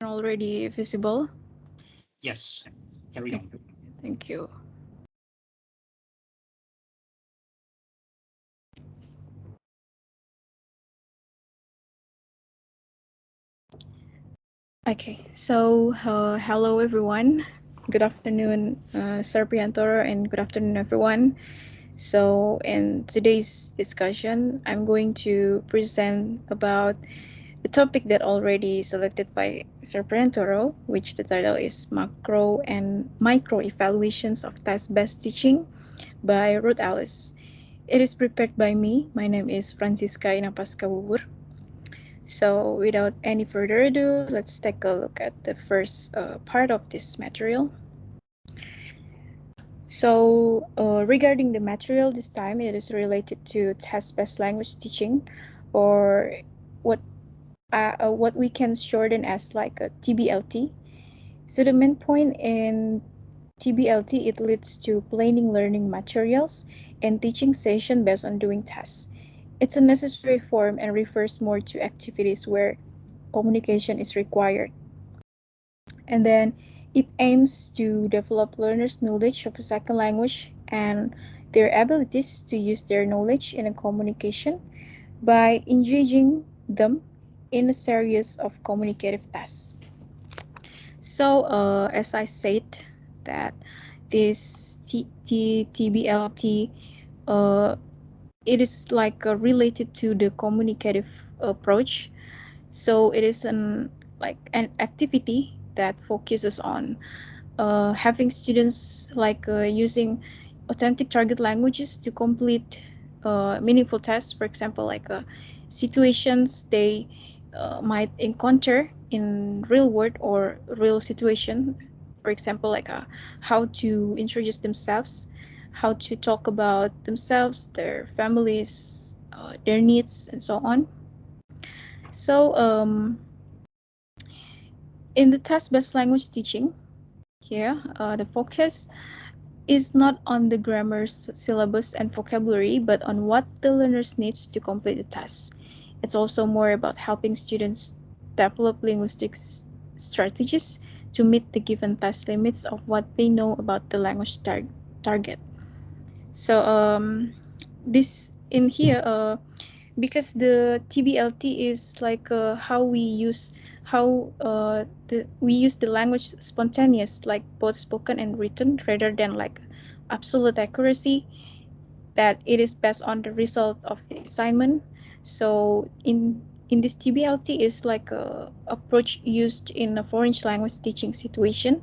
presentation already visible? Yes, carry on. Thank you. Okay, so hello everyone. Good afternoon, Sir Priantoro, and good afternoon, everyone. So, in today's discussion, I'm going to present about the topic that already selected by Sir Priantoro, which the title is Macro and Micro Evaluations of Task-Based Teaching by Ruth Ellis. It is prepared by me. My name is Francisca Inapaskawur. So without any further ado, let's take a look at the first part of this material. So regarding the material this time, it is related to task-based language teaching, or what what we can shorten as like a TBLT. So the main point in TBLT, it leads to planning learning materials and teaching session based on doing tasks. It's a necessary form and refers more to activities where communication is required. And then it aims to develop learners' knowledge of a second language and their abilities to use their knowledge in a communication by engaging them in a series of communicative tasks. So, as I said, that this TBLT, it is like related to the communicative approach. So it is an activity that focuses on having students like using authentic target languages to complete meaningful tasks. For example, like situations they might encounter in real world or real situation. For example, like how to introduce themselves, how to talk about themselves, their families, their needs, and so on. So in the task-based language teaching, here the focus is not on the grammar syllabus and vocabulary, but on what the learners needs to complete the task. It's also more about helping students develop linguistic strategies to meet the given task limits of what they know about the language target. So this in here because the TBLT is like how we use the language spontaneous, like both spoken and written, rather than like absolute accuracy, that it is based on the result of the assignment. So in this TBLT is like a approach used in a foreign language teaching situation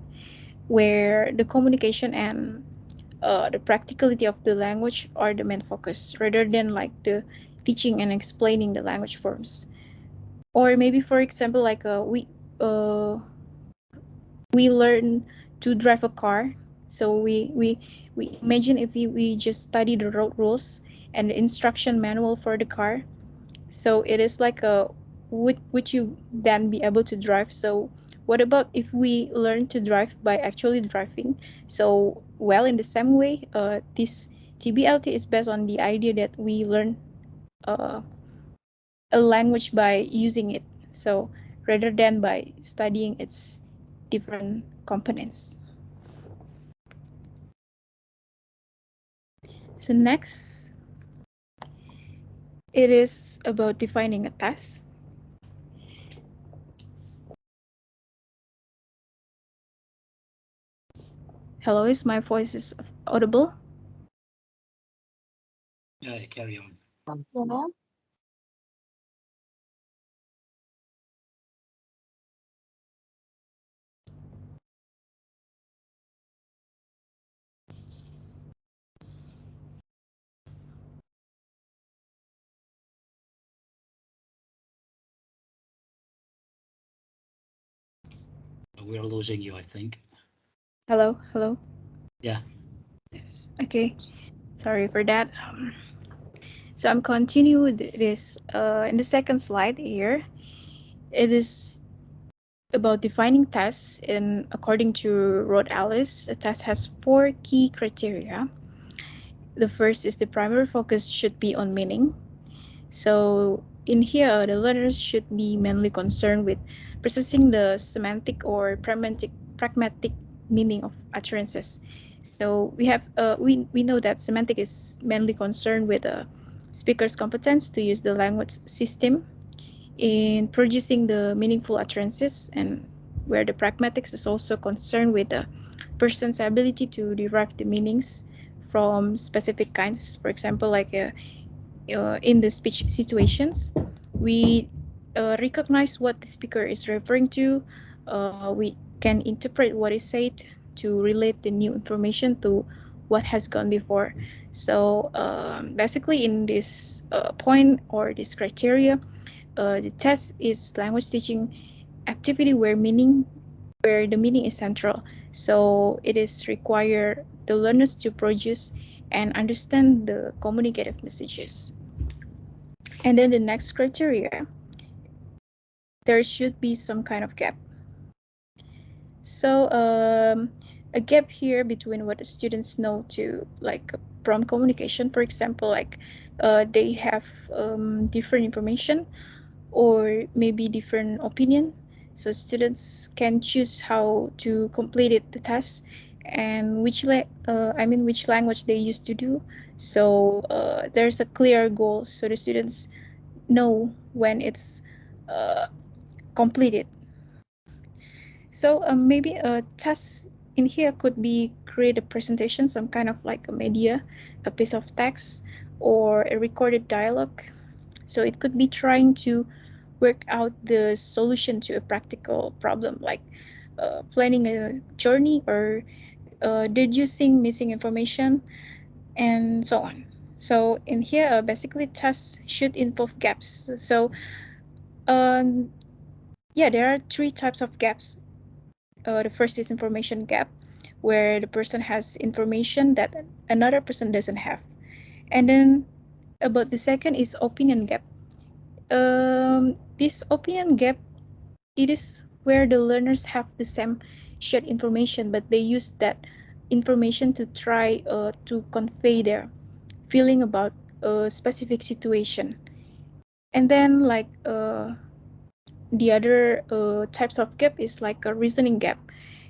where the communication and the practicality of the language are the main focus rather than like the teaching and explaining the language forms. Or maybe for example, like we learn to drive a car. So we imagine if we just study the road rules and the instruction manual for the car. So it is like a would you then be able to drive? So what about if we learn to drive by actually driving? So well, in the same way, this TBLT is based on the idea that we learn uh, a language by using it. So rather than by studying its different components. So next, it is about defining a task. Hello, is my voice is audible? Yeah, carry on. Yeah. We're losing you, I think. Hello, hello. Yeah. Yes. Okay, sorry for that. So I'm continue with this in the second slide here. It is about defining tasks, and according to Rod Ellis, a task has four key criteria. The first is the primary focus should be on meaning. So in here, the learners should be mainly concerned with processing the semantic or pragmatic meaning of utterances. So we know that semantic is mainly concerned with the speaker's competence to use the language system in producing the meaningful utterances, and where the pragmatics is also concerned with the person's ability to derive the meanings from specific kinds. For example, in the speech situations, we recognize what the speaker is referring to. We can interpret what is said to relate the new information to what has gone before. So basically, in this point or this criteria, the test is language teaching activity where the meaning is central. So it is require the learners to produce and understand the communicative messages. And then the next criteria, there should be some kind of gap. So a gap here between what the students know to like prompt communication, for example, they have different information or maybe different opinion. So students can choose how to complete it, the task, and which language they used to do. So there's a clear goal, so the students know when it's uh, completed. So maybe a task in here could be create a presentation, some kind of like a media, a piece of text, or a recorded dialogue. So it could be trying to work out the solution to a practical problem, like planning a journey or deducing missing information, and so on. So in here, basically, tasks should involve gaps. So um, yeah, there are three types of gaps. The first is information gap, where the person has information that another person doesn't have. And then about the second is opinion gap. This opinion gap, it is where the learners have the same shared information, but they use that information to try to convey their feeling about a specific situation. And then the other types of gap is like a reasoning gap.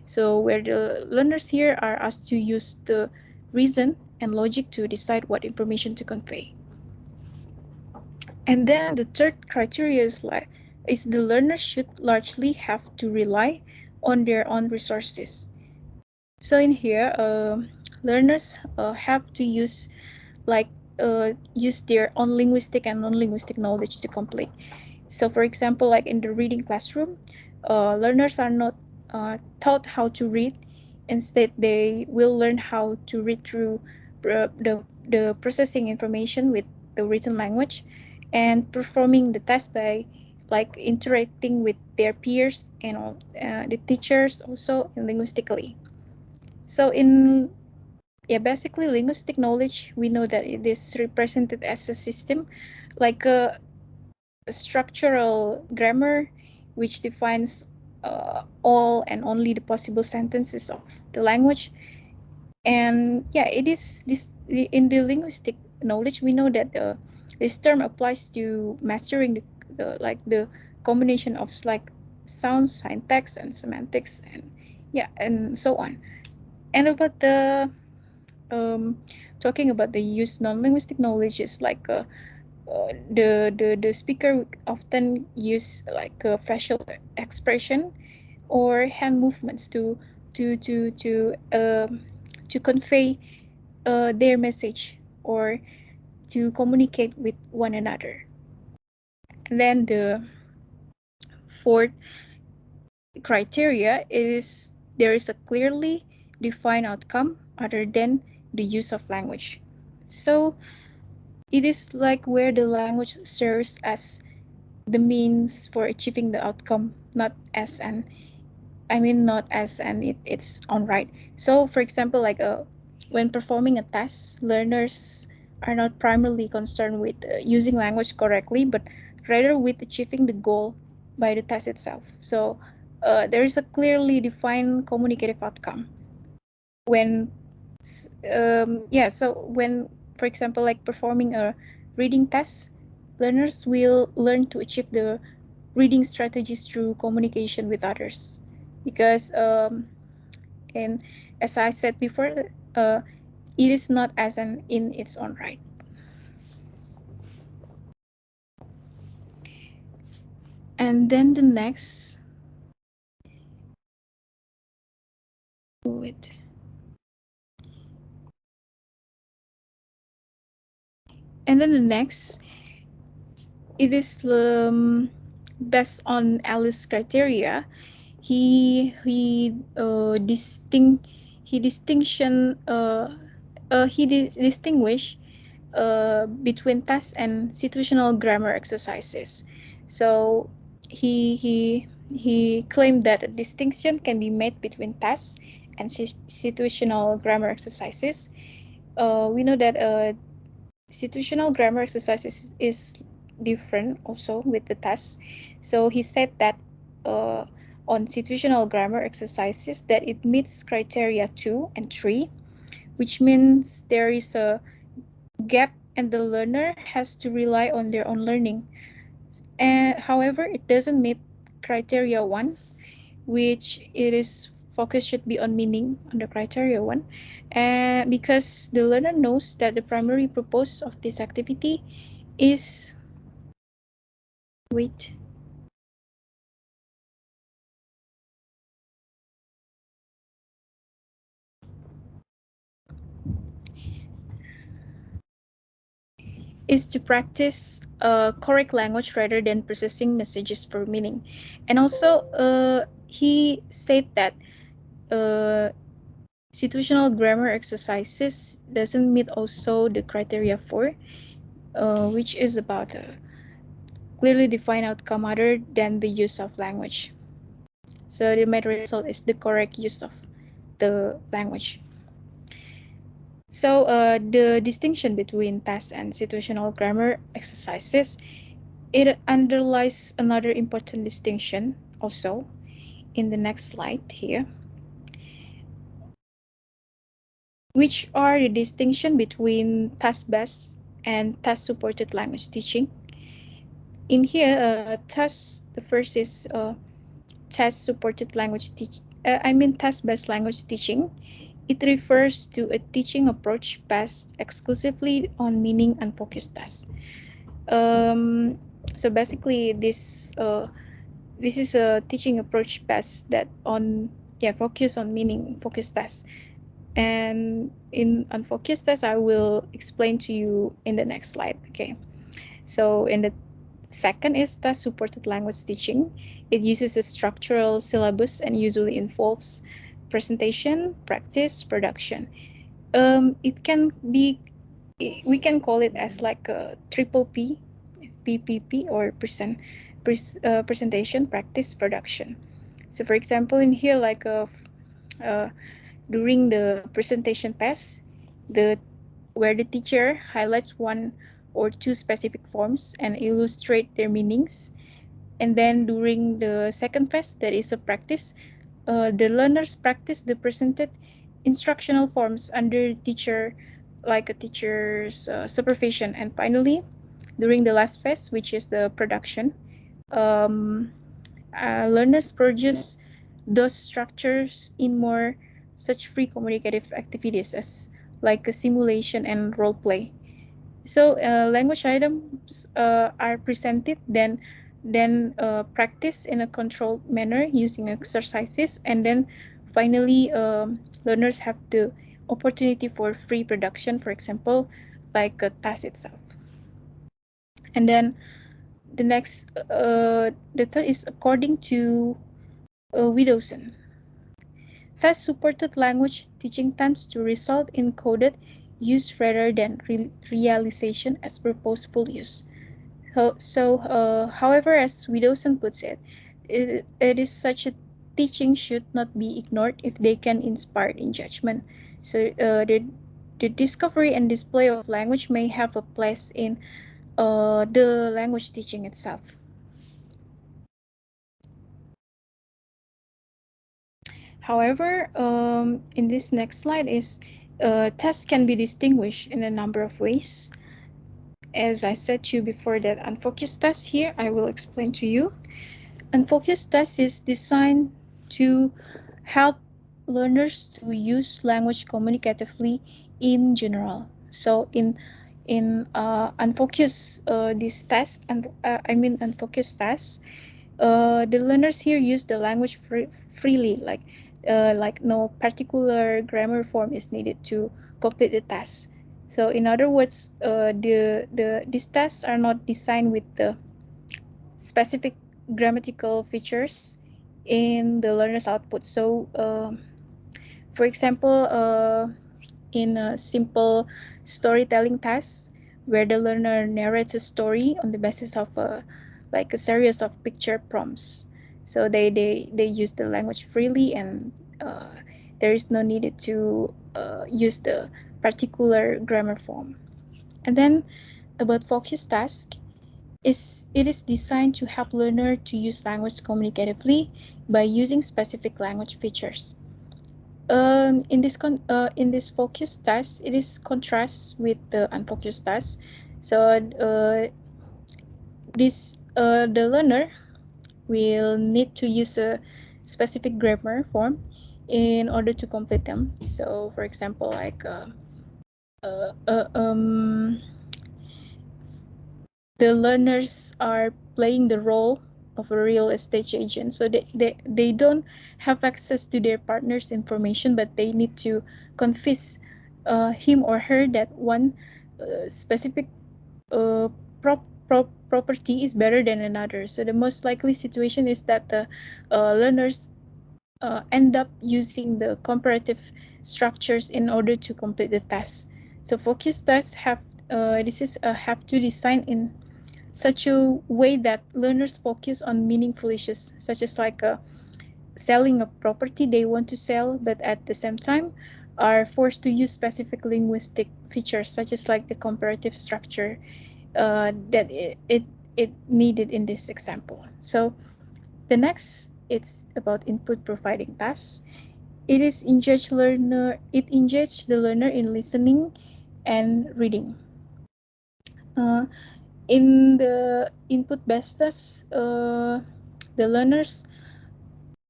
So where the learners here are asked to use the reason and logic to decide what information to convey. And then the third criteria is the learner should largely have to rely on their own resources. So in here, learners have to use their own linguistic and non-linguistic knowledge to complete. So for example, like in the reading classroom, learners are not taught how to read. Instead, they will learn how to read through the processing information with the written language and performing the task by like interacting with their peers and the teachers also linguistically. So in yeah, basically linguistic knowledge, we know that it is represented as a system, like a structural grammar, which defines all and only the possible sentences of the language. And yeah, it is this in the linguistic knowledge, we know that this term applies to mastering the combination of like sounds, syntax, and semantics, and yeah, and so on. And about the um, talking about the use non-linguistic knowledge is the speaker often use like facial expression or hand movements to to to um, to convey their message or to communicate with one another. And then the fourth criteria is there is a clearly defined outcome other than the use of language. So it is like where the language serves as the means for achieving the outcome, not as its own right. So for example, when performing a task, learners are not primarily concerned with using language correctly, but rather with achieving the goal by the task itself. So there is a clearly defined communicative outcome when yeah, so when, for example, like performing a reading test, learners will learn to achieve the reading strategies through communication with others. Because, and as I said before, it is not as an in its own right. And then the next, wait, and then the next, it is based on Ellis criteria. He distinction distinguish between tasks and situational grammar exercises. So he claimed that a distinction can be made between tasks and situational grammar exercises. We know that situational grammar exercises is different also with the tasks. So he said that uh, on situational grammar exercises that it meets criteria 2 and 3, which means there is a gap and the learner has to rely on their own learning. And however, it doesn't meet criteria 1, which it is focus should be on meaning under criteria 1, and because the learner knows that the primary purpose of this activity is wait is to practice correct language rather than processing messages for meaning. And also he said that uh, situational grammar exercises doesn't meet also the criteria 4, which is about a clearly defined outcome other than the use of language. So the main result is the correct use of the language. So the distinction between task and situational grammar exercises, it underlies another important distinction also in the next slide here, which are the distinction between task-based and task-supported language teaching. In here, the first is task-supported language task-based language teaching. It refers to a teaching approach based exclusively on meaning and focus tasks. Um, so basically, this is a teaching approach based that on focus on meaning focus tasks. And in on focus tasks, I will explain to you in the next slide. Okay. So in the second is task supported language teaching. It uses a structural syllabus and usually involves presentation, practice, production. It can be we can call it as like a triple P, PPP, or presentation, practice, production. So for example, in here, like uh, during the presentation pass, the where the teacher highlights one or two specific forms and illustrate their meanings. And then during the second phase, that is a practice, the learners practice the presented instructional forms under teacher, like a teacher's supervision. And finally, during the last phase, which is the production, um, learners produce those structures in more such free communicative activities as like a simulation and role play. So language items are presented, then practice in a controlled manner using exercises, and then finally learners have the opportunity for free production, for example, like a task itself. And then the third is according to Widowson. Thus, supported language teaching tends to result in coded use rather than realization as purposeful use. However, as Widowson puts it is such a teaching should not be ignored if they can inspire in judgment. So the discovery and display of language may have a place in the language teaching itself. However, in this next slide is tests can be distinguished in a number of ways. as I said to you before, that unfocused test here, I will explain to you. Unfocused test is designed to help learners to use language communicatively in general. So in unfocused this test, and I mean unfocused test, the learners here use the language freely, like no particular grammar form is needed to complete the task. So in other words, the these tests are not designed with the specific grammatical features in the learner's output. So for example, in a simple storytelling task where the learner narrates a story on the basis of a series of picture prompts. So they use the language freely, and there is no need to use the particular grammar form. And then about focus task, is it is designed to help learner to use language communicatively by using specific language features. In this focus task, it is contrast with the unfocused task. So this the learner will need to use a specific grammar form in order to complete them. So, for example, uh, uh, um, the learners are playing the role of a real estate agent, so they don't have access to their partner's information, but they need to convince him or her that one specific uh, property is better than another. So the most likely situation is that the learners end up using the comparative structures in order to complete the task. So focus tests have to design in such a way that learners focus on meaningful issues, such as selling a property they want to sell, but at the same time are forced to use specific linguistic features, such as like the comparative structure that it needed in this example. So the next, it's about input providing tasks. It engages the learner in listening and reading. Uh, in the input based tasks, the learners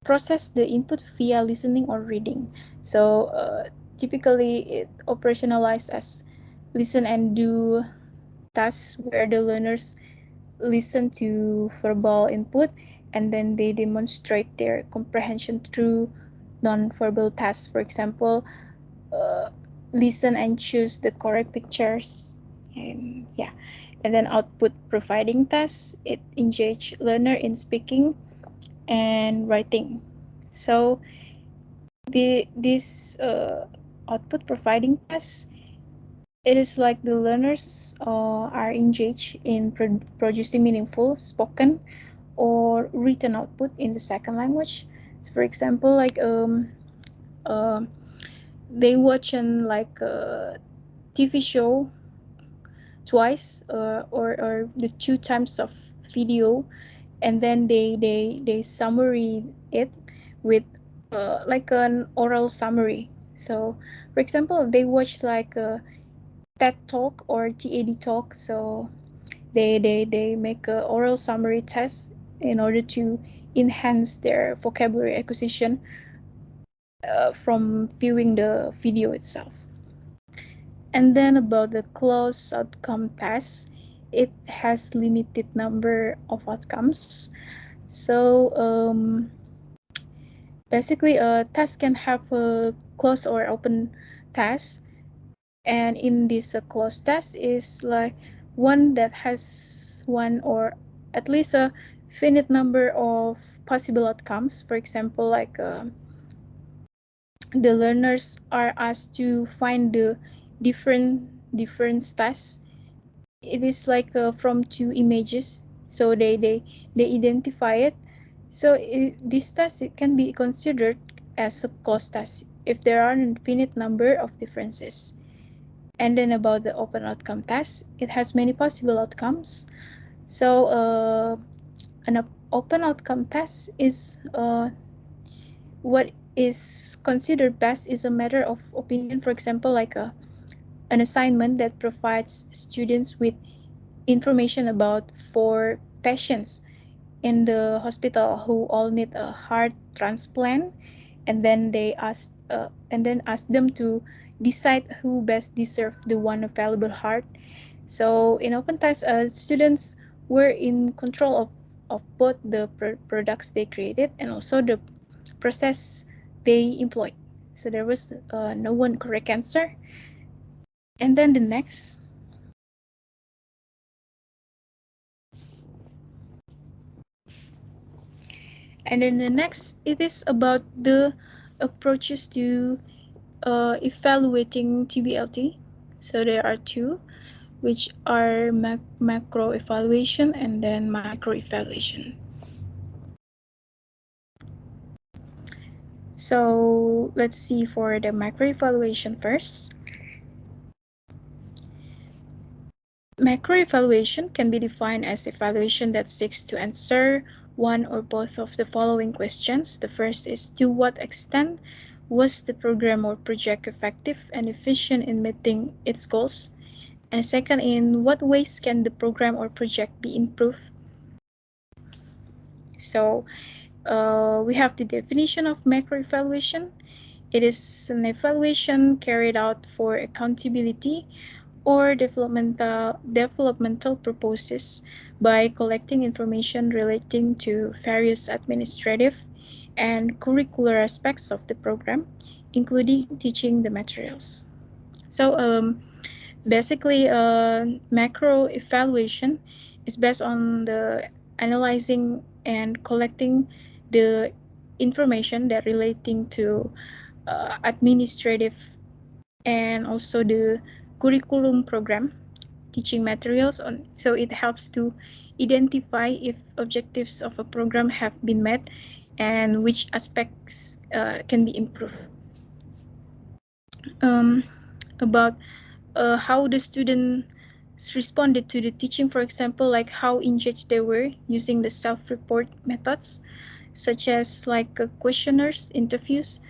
process the input via listening or reading. So typically it operationalized as listen and do tasks where the learners listen to verbal input and then they demonstrate their comprehension through non-verbal tasks. For example, uh, listen and choose the correct pictures, and yeah. And then output providing tasks, it engage learner in speaking and writing. So this output providing tasks, it is like the learners are engaged in producing meaningful spoken or written output in the second language. So for example, uh, they watch an TV show twice, or the two times of video, and then they summary it with like an oral summary. So for example, they watch like a TED talk or TED talk, so they make a oral summary test in order to enhance their vocabulary acquisition from viewing the video itself. And then about the closed outcome test, it has limited number of outcomes. So basically, a test can have a closed or open test, and in this closed test is like one that has one or at least a finite number of possible outcomes. For example, the learners are asked to find the different tasks. It is from two images, so they identify it. So this task, it can be considered as a closed task if there are an infinite number of differences. And then about the open outcome task, it has many possible outcomes. So an open outcome test is what is considered best is a matter of opinion. For example, an assignment that provides students with information about four patients in the hospital who all need a heart transplant, and then ask them to decide who best deserve the one available heart. So in open test, students were in control of both the products they created and also the process they employed. So there was no one correct answer. And then the next, it is about the approaches to evaluating TBLT. So there are two, which are macro evaluation and then micro evaluation. So let's see for the macro evaluation first. Macro evaluation can be defined as evaluation that seeks to answer one or both of the following questions. The first is, to what extent was the program or project effective and efficient in meeting its goals? And second, in what ways can the program or project be improved? So we have the definition of macro evaluation. It is an evaluation carried out for accountability or developmental purposes by collecting information relating to various administrative and curricular aspects of the program, including teaching the materials. So basically, macro evaluation is based on the analyzing and collecting the information that relating to administrative and also the curriculum program teaching materials on, so it helps to identify if objectives of a program have been met and which aspects can be improved. um, about how the students responded to the teaching, for example, like how engaged they were using the self-report methods, such as like questionnaires, interviews,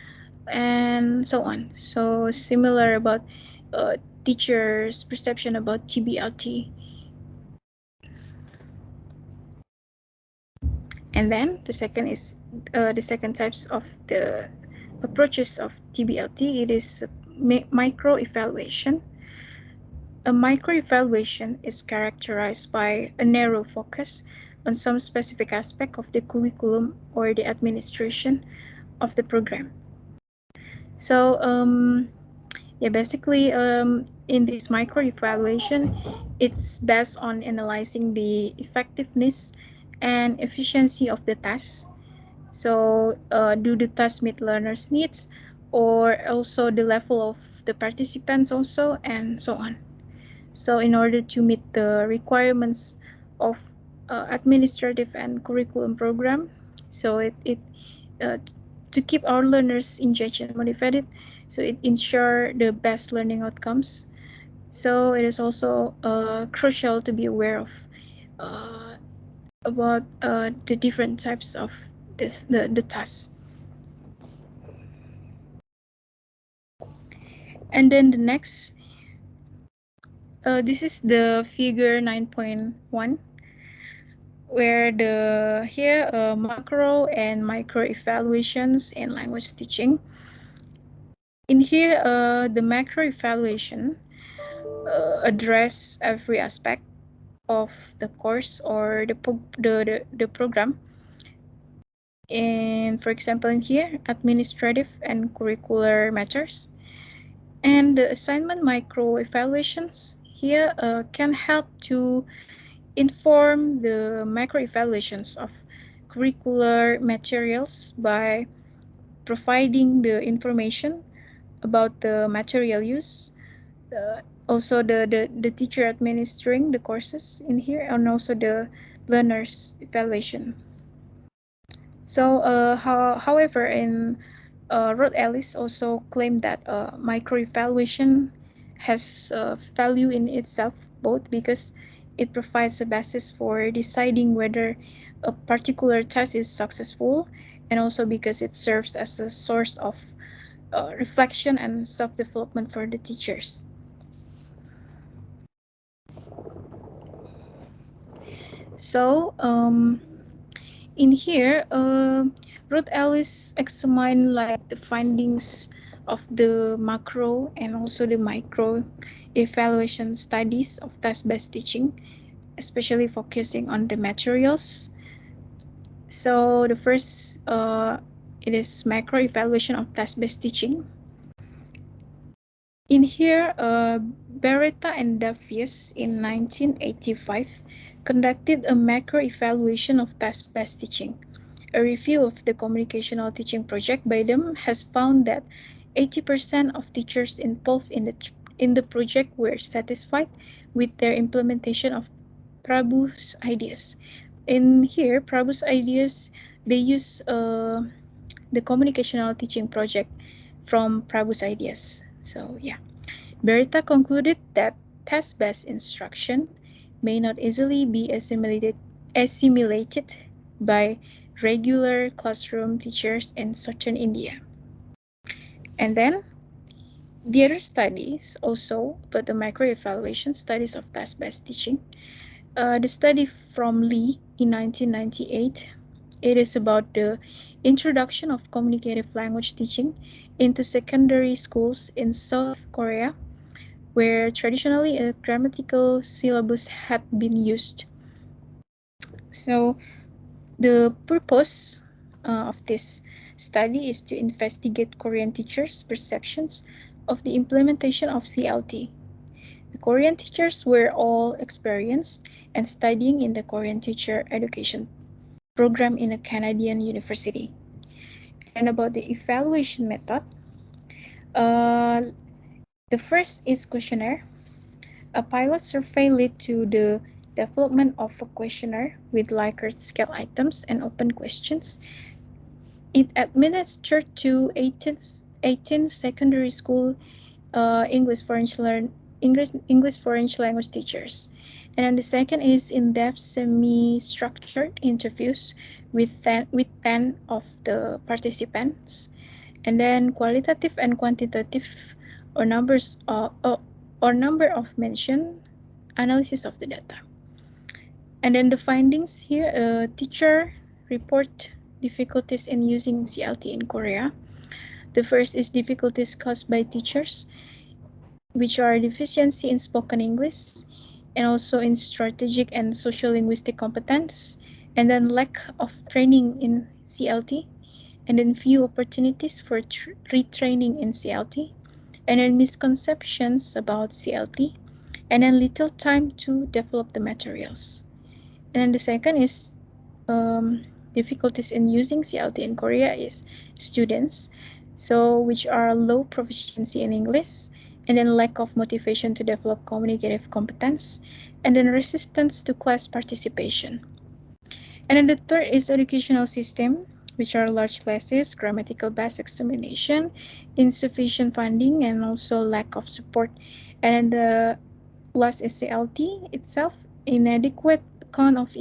and so on. So similar about teachers' perception about TBLT. And then the second types of the approaches of TBLT. It is micro evaluation. A micro evaluation is characterized by a narrow focus on some specific aspect of the curriculum or the administration of the program. So yeah, basically in this micro evaluation, it's based on analyzing the effectiveness and efficiency of the task. So do the task meet learners' needs, or also the level of the participants also, and so on. So in order to meet the requirements of administrative and curriculum program, so it uh, to keep our learners engaged and motivated, so it ensure the best learning outcomes. So it is also crucial to be aware of uh, about the different types of the tasks. And then the next, this is the figure 9.1, where the here macro and micro evaluations in language teaching. In here, the macro evaluation address every aspect of the course or the program. And for example, in here, administrative and curricular matters. And the assignment micro evaluations here can help to inform the macro evaluations of curricular materials by providing the information about the material use, also the teacher administering the courses in here, and also the learners evaluation. So however, in Rod Ellis also claimed that microevaluation has value in itself, both because it provides a basis for deciding whether a particular test is successful, and also because it serves as a source of reflection and self-development for the teachers. So, in here, Ruth Ellis examined like the findings of the macro and also the micro evaluation studies of task-based teaching, especially focusing on the materials. So the first, it is macro evaluation of task-based teaching. In here, Beretta and Davies in 1985 conducted a macro evaluation of task-based teaching. A review of the communicational teaching project by them has found that 80% of teachers involved in the project were satisfied with their implementation of Prabhu's ideas. In here, Prabhu's ideas, they use the communicational teaching project from Prabhu's ideas. So yeah. Berta concluded that task-based instruction may not easily be assimilated by regular classroom teachers in southern India. And then the other studies also, but the microevaluation studies of task-based teaching. The study from Lee in 1998, it is about the introduction of communicative language teaching into secondary schools in South Korea, where traditionally a grammatical syllabus had been used. So the purpose of this study is to investigate Korean teachers' perceptions of the implementation of CLT. The Korean teachers were all experienced and studying in the Korean teacher education program in a Canadian university. And about the evaluation method, uh, the first is questionnaire. A pilot survey led to the development of a questionnaire with Likert scale items and open questions. It administered to 18 secondary school English foreign language teachers. And then the second is in-depth semi-structured interviews with 10 of the participants. And then qualitative and quantitative or number of mention analysis of the data. And then the findings here, teacher report difficulties in using CLT in Korea. The first is difficulties caused by teachers, which are deficiency in spoken English and also in strategic and social linguistic competence, and then lack of training in CLT, and then few opportunities for retraining in CLT, and then misconceptions about CLT, and then little time to develop the materials. And then the second is difficulties in using CLT in Korea is students, so which are low proficiency in English, and then lack of motivation to develop communicative competence, and then resistance to class participation. And then the third is educational system, which are large classes, grammatical based examination, insufficient funding, and also lack of support. And the last is CLT itself, inadequate account of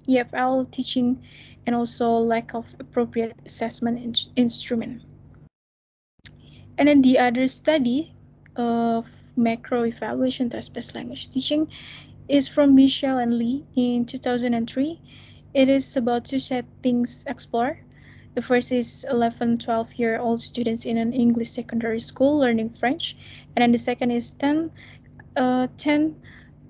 EFL teaching, and also lack of appropriate assessment instrument. And then the other study of macro evaluation test-based language teaching is from Michelle and Lee in 2003. It is about two settings explored. The first is 11, 12-year-old students in an English secondary school learning French, and then the second is 10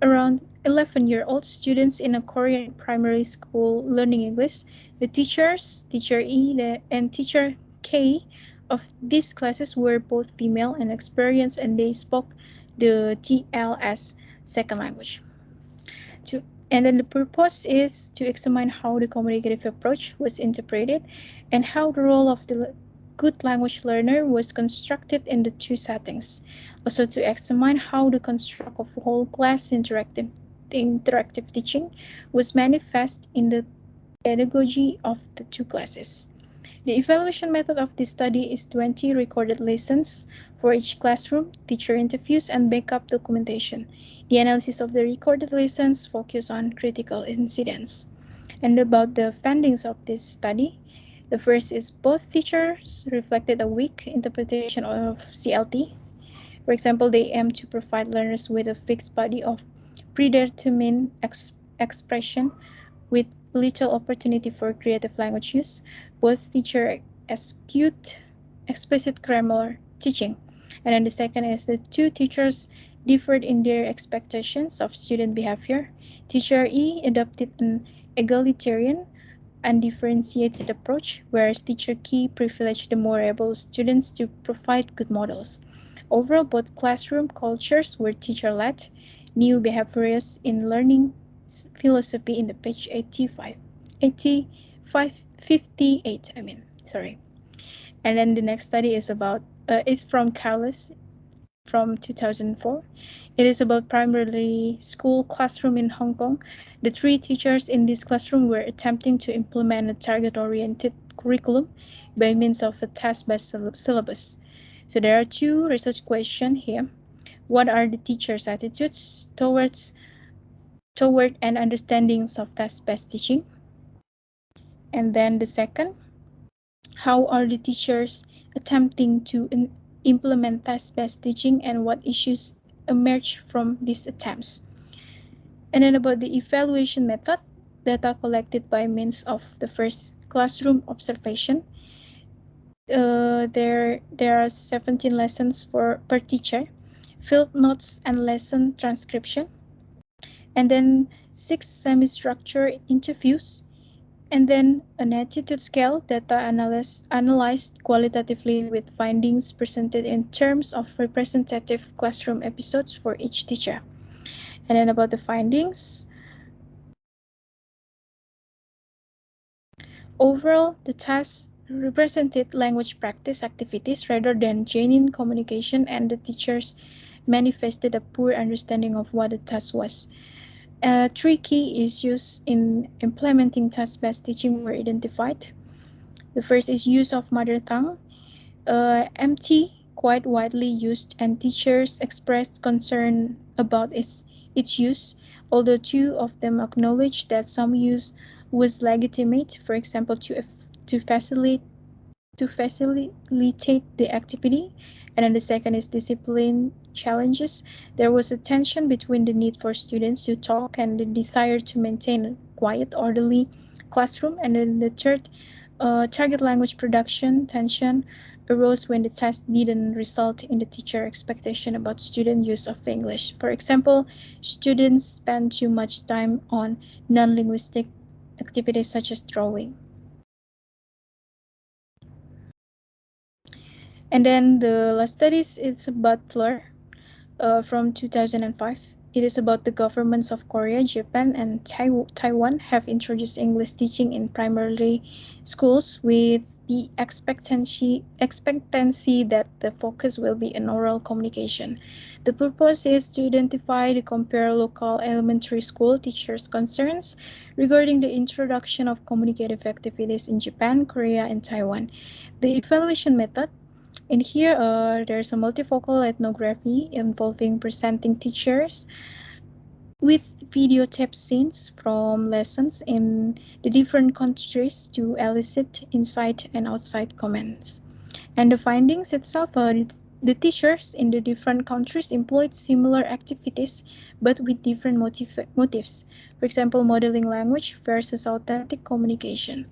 around 11-year-old students in a Korean primary school learning English. The teachers, teacher E and teacher K of these classes were both female and experienced, and they spoke the TL as second language. To, and then the purpose is to examine how the communicative approach was interpreted and how the role of the good language learner was constructed in the two settings. Also to examine how the construct of whole class interactive teaching was manifest in the pedagogy of the two classes. The evaluation method of this study is 20 recorded lessons for each classroom, teacher interviews, and backup documentation. The analysis of the recorded lessons focus on critical incidents. And about the findings of this study, the first is both teachers reflected a weak interpretation of CLT. For example, they aim to provide learners with a fixed body of predetermined expression with little opportunity for creative language use. Both teacher execute explicit grammar teaching. And then the second is the two teachers differed in their expectations of student behavior. Teacher E adopted an egalitarian undifferentiated approach, whereas teacher Key privileged the more able students to provide good models. Overall, both classroom cultures were teacher-led. New behaviors in learning philosophy in the page 58. Sorry. And then the next study is from Carlos from 2004. It is about primary school classroom in Hong Kong. The three teachers in this classroom were attempting to implement a target-oriented curriculum by means of a test-based syllabus. So there are two research questions here. What are the teachers' attitudes toward and understandings of test-based teaching? And then the second, how are the teachers attempting to implement test-based teaching and what issues emerge from these attempts? And then about the evaluation method, data collected by means of the first classroom observation. There are 17 lessons per teacher, field notes and lesson transcription, and then 6 semi-structured interviews, and then an attitude scale data analyzed qualitatively with findings presented in terms of representative classroom episodes for each teacher. And then about the findings, overall, the task represented language practice activities rather than genuine communication, and the teachers manifested a poor understanding of what the task was. Three key issues in implementing task-based teaching were identified. The first is use of mother tongue. MT quite widely used, and teachers expressed concern about its use, although two of them acknowledged that some use was legitimate, for example, to facilitate the activity. And then the second is discipline challenges. There was a tension between the need for students to talk and the desire to maintain a quiet, orderly classroom. And then the third, target language production tension arose when the test didn't result in the teacher expectation about student use of English. For example, students spend too much time on non-linguistic activities such as drawing. And then the last studies is Butler from 2005. It is about the governments of Korea, Japan, and Taiwan have introduced English teaching in primary schools with the expectancy that the focus will be in oral communication. The purpose is to identify and compare local elementary school teachers' concerns regarding the introduction of communicative activities in Japan, Korea, and Taiwan. The evaluation method in here, there's a multifocal ethnography involving presenting teachers with videotape scenes from lessons in the different countries to elicit inside and outside comments. And the findings itself, the teachers in the different countries employed similar activities but with different motives. For example, modeling language versus authentic communication,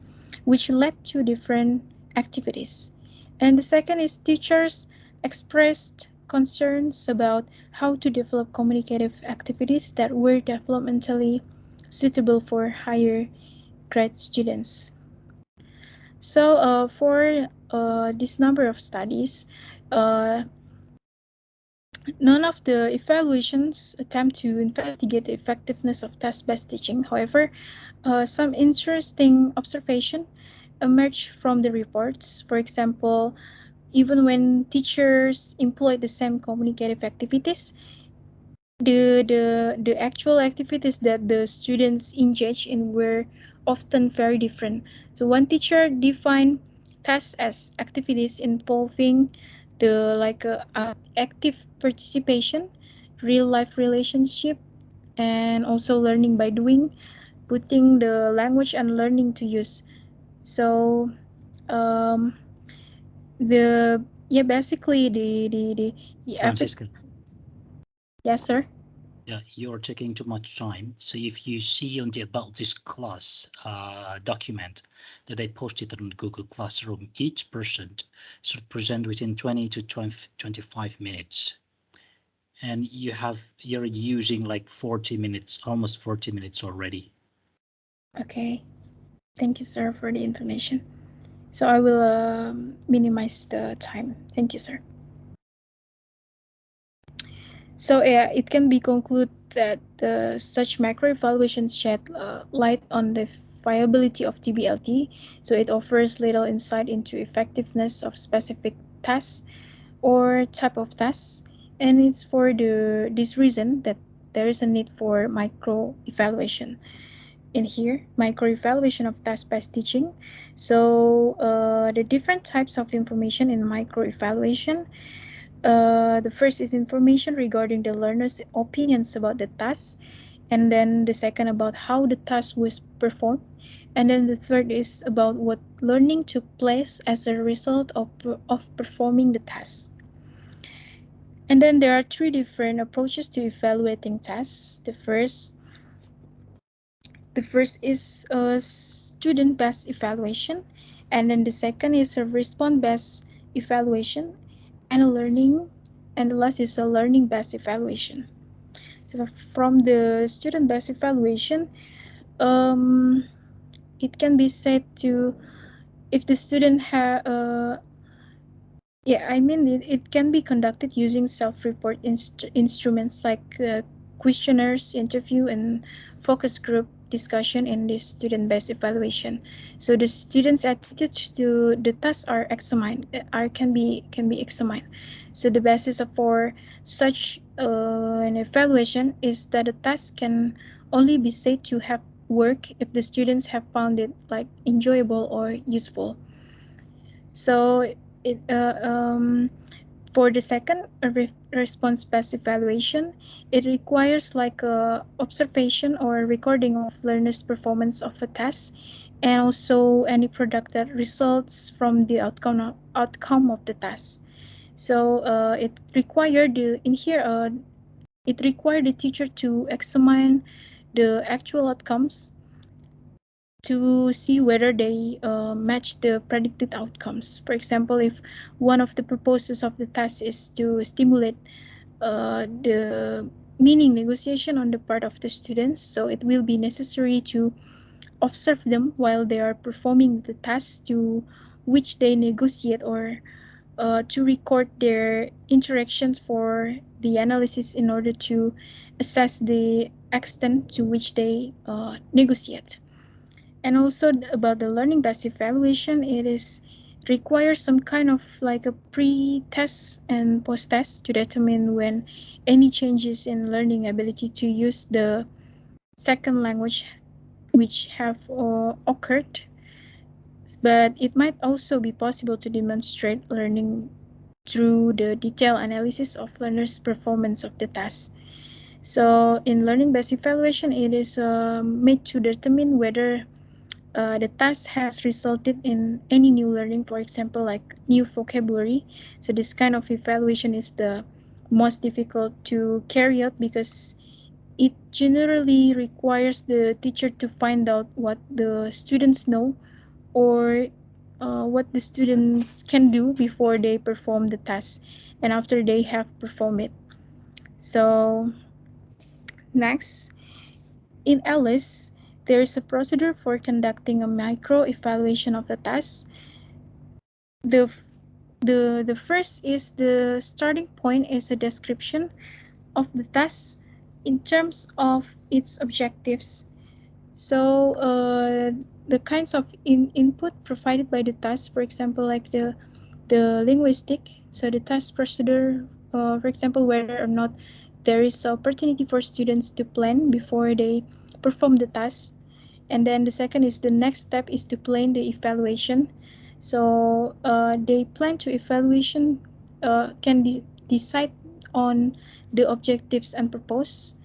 which led to different activities. And the second is teachers expressed concerns about how to develop communicative activities that were developmentally suitable for higher grade students. So for this number of studies, uh, none of the evaluations attempt to investigate the effectiveness of test-based teaching. However, some interesting observation emerged from the reports. For example, even when teachers employ the same communicative activities, the actual activities that the students engage in were often very different. So one teacher defined tasks as activities involving the active participation, real life relationship, and also learning by doing, putting the language and learning to use. So um, the yeah basically the Franciscan. yes sir. Yeah, you're taking too much time. So if you see on the about this class document that I posted on Google Classroom, each person should present within 20 to 25 minutes. And you're using like 40 minutes, almost 40 minutes already. Okay. Thank you, sir, for the information. So I will minimize the time. Thank you, sir. So it can be concluded that such macro evaluations shed light on the viability of TBLT. So it offers little insight into effectiveness of specific tasks or type of tasks, and it's for this reason that there is a need for micro evaluation. In here, micro evaluation of task-based teaching. So the different types of information in micro evaluation. The first is information regarding the learner's opinions about the task, and then the second about how the task was performed, and then the third is about what learning took place as a result of performing the task. And then there are three different approaches to evaluating tasks. The first is a student-based evaluation, and then the second is a response-based evaluation, and a learning, and the last is a learning-based evaluation. So from the student-based evaluation, um, it can be said to if the student it can be conducted using self-report instruments like questionnaires, interview, and focus group discussion in this student-based evaluation. So the students' attitudes to the tasks are examined, can be examined. So the basis for such an evaluation is that a task can only be said to have worked if the students have found it like enjoyable or useful. So it for the second response-based evaluation, it requires like a observation or recording of learners' performance of a task, and also any product that results from the outcome of the task. So it required the teacher to examine the actual outcomes to see whether they match the predicted outcomes. For example, if one of the purposes of the task is to stimulate the meaning negotiation on the part of the students, so it will be necessary to observe them while they are performing the task to which they negotiate, or to record their interactions for the analysis in order to assess the extent to which they negotiate. And also about the learning based evaluation, it is requires some kind of like a pre-test and post-test to determine when any changes in learning ability to use the second language which have occurred. But it might also be possible to demonstrate learning through the detailed analysis of learners' performance of the task. So in learning based evaluation, it is made to determine whether the task has resulted in any new learning, for example, like new vocabulary. So this kind of evaluation is the most difficult to carry out because it generally requires the teacher to find out what the students know, or what the students can do before they perform the task and after they have performed it. So next, in Ellis, there is a procedure for conducting a micro evaluation of the task. The the first is the starting point is a description of the task in terms of its objectives. So the kinds of input provided by the task, for example, like the linguistic, so the task procedure, for example, whether or not there is opportunity for students to plan before they perform the task. And then the second is the next step is to plan the evaluation. So they plan to evaluation can decide on the objectives and purpose,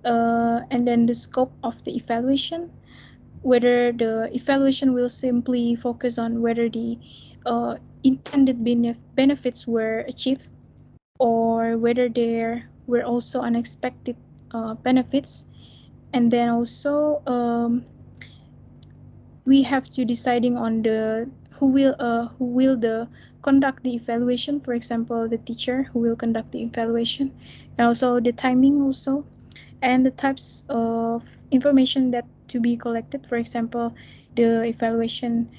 and then the scope of the evaluation, whether the evaluation will simply focus on whether the intended benefits were achieved, or whether there were also unexpected benefits. And then also we have to deciding on the who will the conduct the evaluation. For example, the teacher who will conduct the evaluation, and also the timing also, and the types of information that to be collected. For example, the evaluation,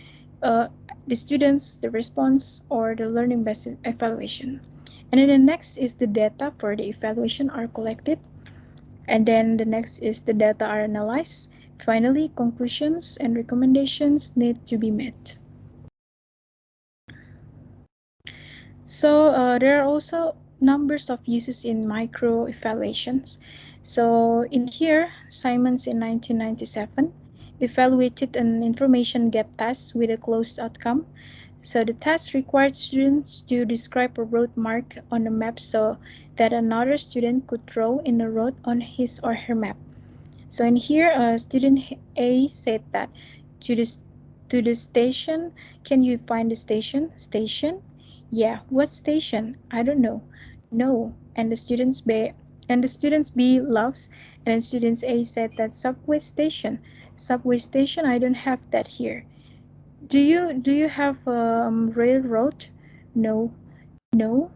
uh, the students, the response, or the learning based evaluation. And then the next is the data for the evaluation are collected, and then the next is the data are analyzed. Finally, conclusions and recommendations need to be met. So there are also numbers of uses in micro evaluations. So in here, Simons in 1997 evaluated an information gap test with a closed outcome. So the test required students to describe a road mark on a map so that another student could draw in the road on his or her map. So in here, student A said that to the to the station. Can you find the station? Station? Yeah. What station? I don't know. No. And the students B loves, and then students A said that subway station. Subway station. I don't have that here. Do you have railroad? No. No.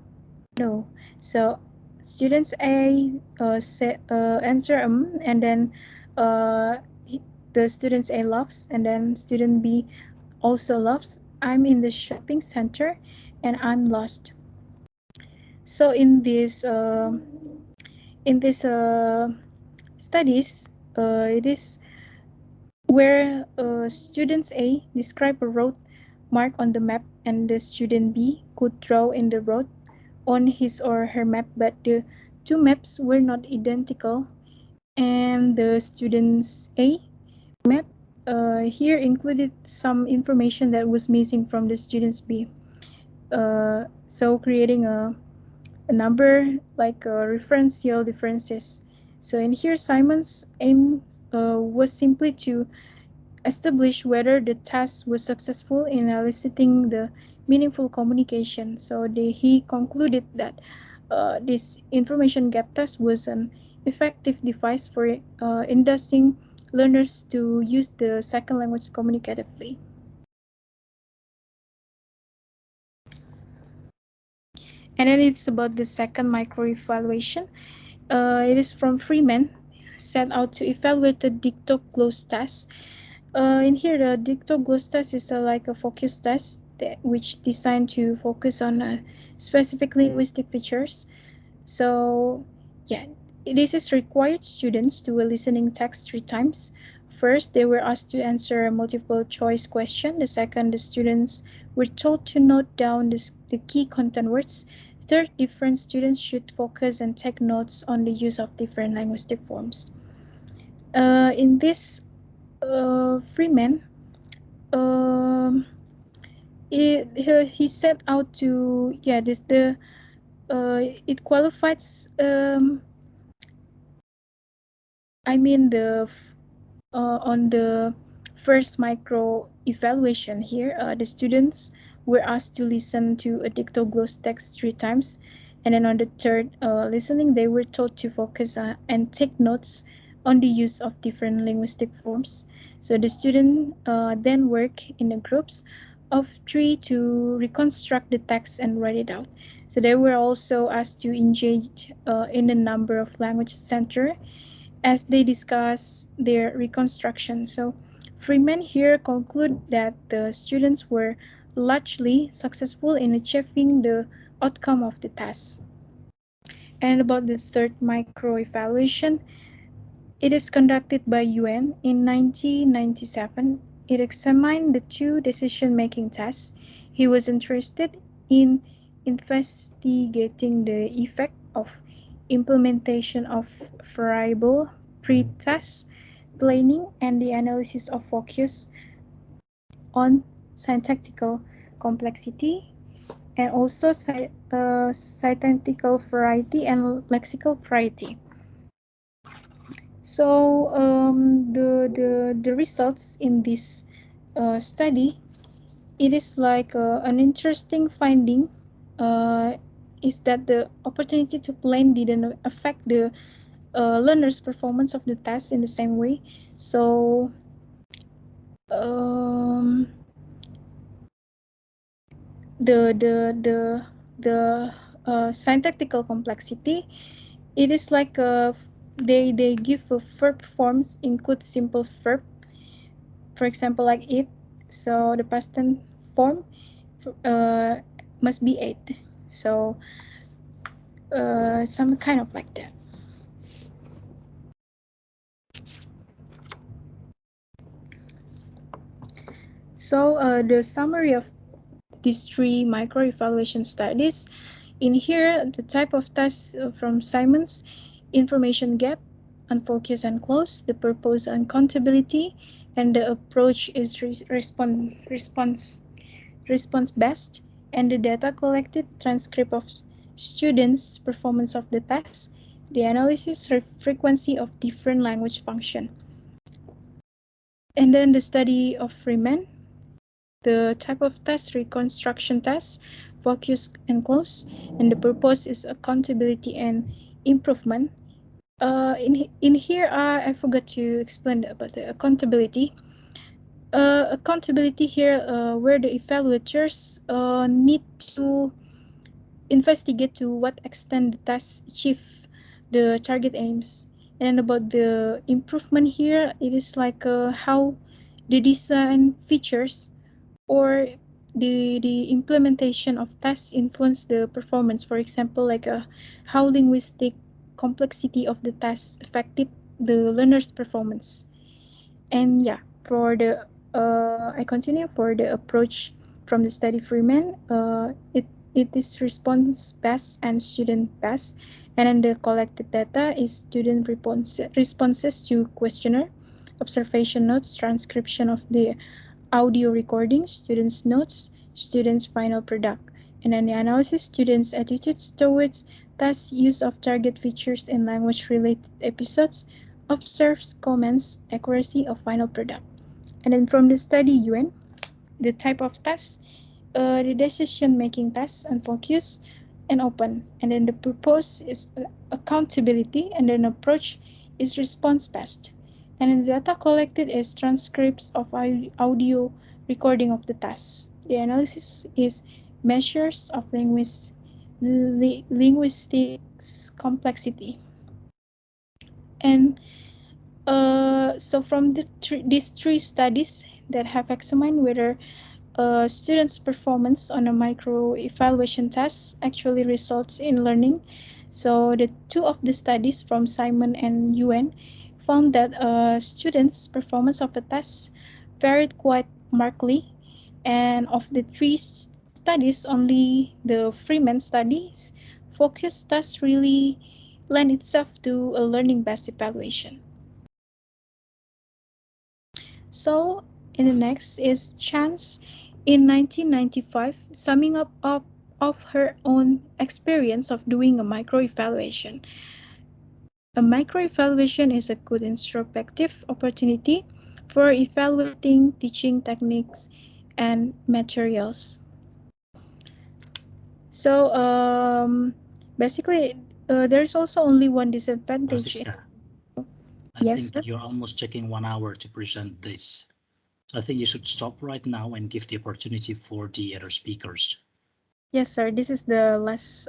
No. So students A answer and then uh, the students A loves, and then student B also loves. I'm in the shopping center and I'm lost. So in this studies, it is where students A describe a road mark on the map, and the student B could draw in the road on his or her map, but the two maps were not identical, and the students A map here included some information that was missing from the students B. So creating a number like referential differences. So in here, Simon's aim was simply to establish whether the task was successful in eliciting the meaningful communication. So he concluded that this information gap test was an effective device for inducing learners to use the second language communicatively. And then it's about the second micro evaluation. It is from Freeman, set out to evaluate the dictogloss test. In here, the dictogloss test is like a focus test which designed to focus on specific linguistic features. So, yeah, this is required students to a listening text 3 times. First, they were asked to answer a multiple choice question. The second, the students were told to note down the key content words. Third, different students should focus and take notes on the use of different linguistic forms. In this Freeman, um, he set out to it qualifies I mean the on the first micro evaluation here, the students were asked to listen to a dictogloss text 3 times, and then on the third listening, they were told to focus and take notes on the use of different linguistic forms. So the student then work in the groups of 3 to reconstruct the text and write it out. So they were also asked to engage in a number of language center as they discuss their reconstruction. So Freeman here conclude that the students were largely successful in achieving the outcome of the task. And about the third micro evaluation, it is conducted by UN in 1997. It examined the two decision-making tests. He was interested in investigating the effect of implementation of variable pretest planning and the analysis of focus on syntactical complexity and also syntactical variety and lexical variety. So the results in this study, it is like an interesting finding uh, is that the opportunity to plan didn't affect the learners' performance of the test in the same way. So the syntactical complexity, it is like they give a verb forms include simple verb, for example like eat, so the past tense form uh, must be ate, so some kind of like that. So the summary of these three micro evaluation studies. In here, the type of tests from Simon's: information gap, unfocused and close, the purpose and accountability, and the approach is response based, and the data collected, transcript of students' performance of the test, the analysis frequency of different language function. And then the study of Freeman, the type of test, reconstruction test, focus and close, and the purpose is accountability and improvement. In here, I forgot to explain about the accountability. Accountability here, where the evaluators need to investigate to what extent the test achieve the target aims. And about the improvement here, it is like how the design features or the implementation of tests influence the performance. For example, like how linguistic complexity of the test affected the learner's performance. And yeah, for the I continue for the approach from the study Freeman. It is response based and student based, and then the collected data is student responses to questionnaire, observation notes, transcription of the audio recordings, students' notes, students' final product, and then the analysis, students' attitudes towards task, use of target features in language-related episodes, observes, comments, accuracy of final product. And then from the study UN, the type of task, the decision-making task and focus and open. And then the purpose is accountability, and then approach is response-based. And then the data collected is transcripts of audio recording of the task. The analysis is measures of linguistics complexity. And so from these three studies that have examined whether students' performance on a micro evaluation test actually results in learning. So the two of the studies from Simon and UN found that students' performance of the test varied quite markedly, and of the three studies, only the Freeman studies focus test really lend itself to a learning-based evaluation. So, in the next is Chance in 1995, summing up of her own experience of doing a micro-evaluation. A micro-evaluation is a good introspective opportunity for evaluating teaching techniques and materials. So, basically, there's also only one disadvantage. Francisca, I Yes, think sir. you're almost taking 1 hour to present this. So I think you should stop right now and give the opportunity for the other speakers. Yes, sir. This is the last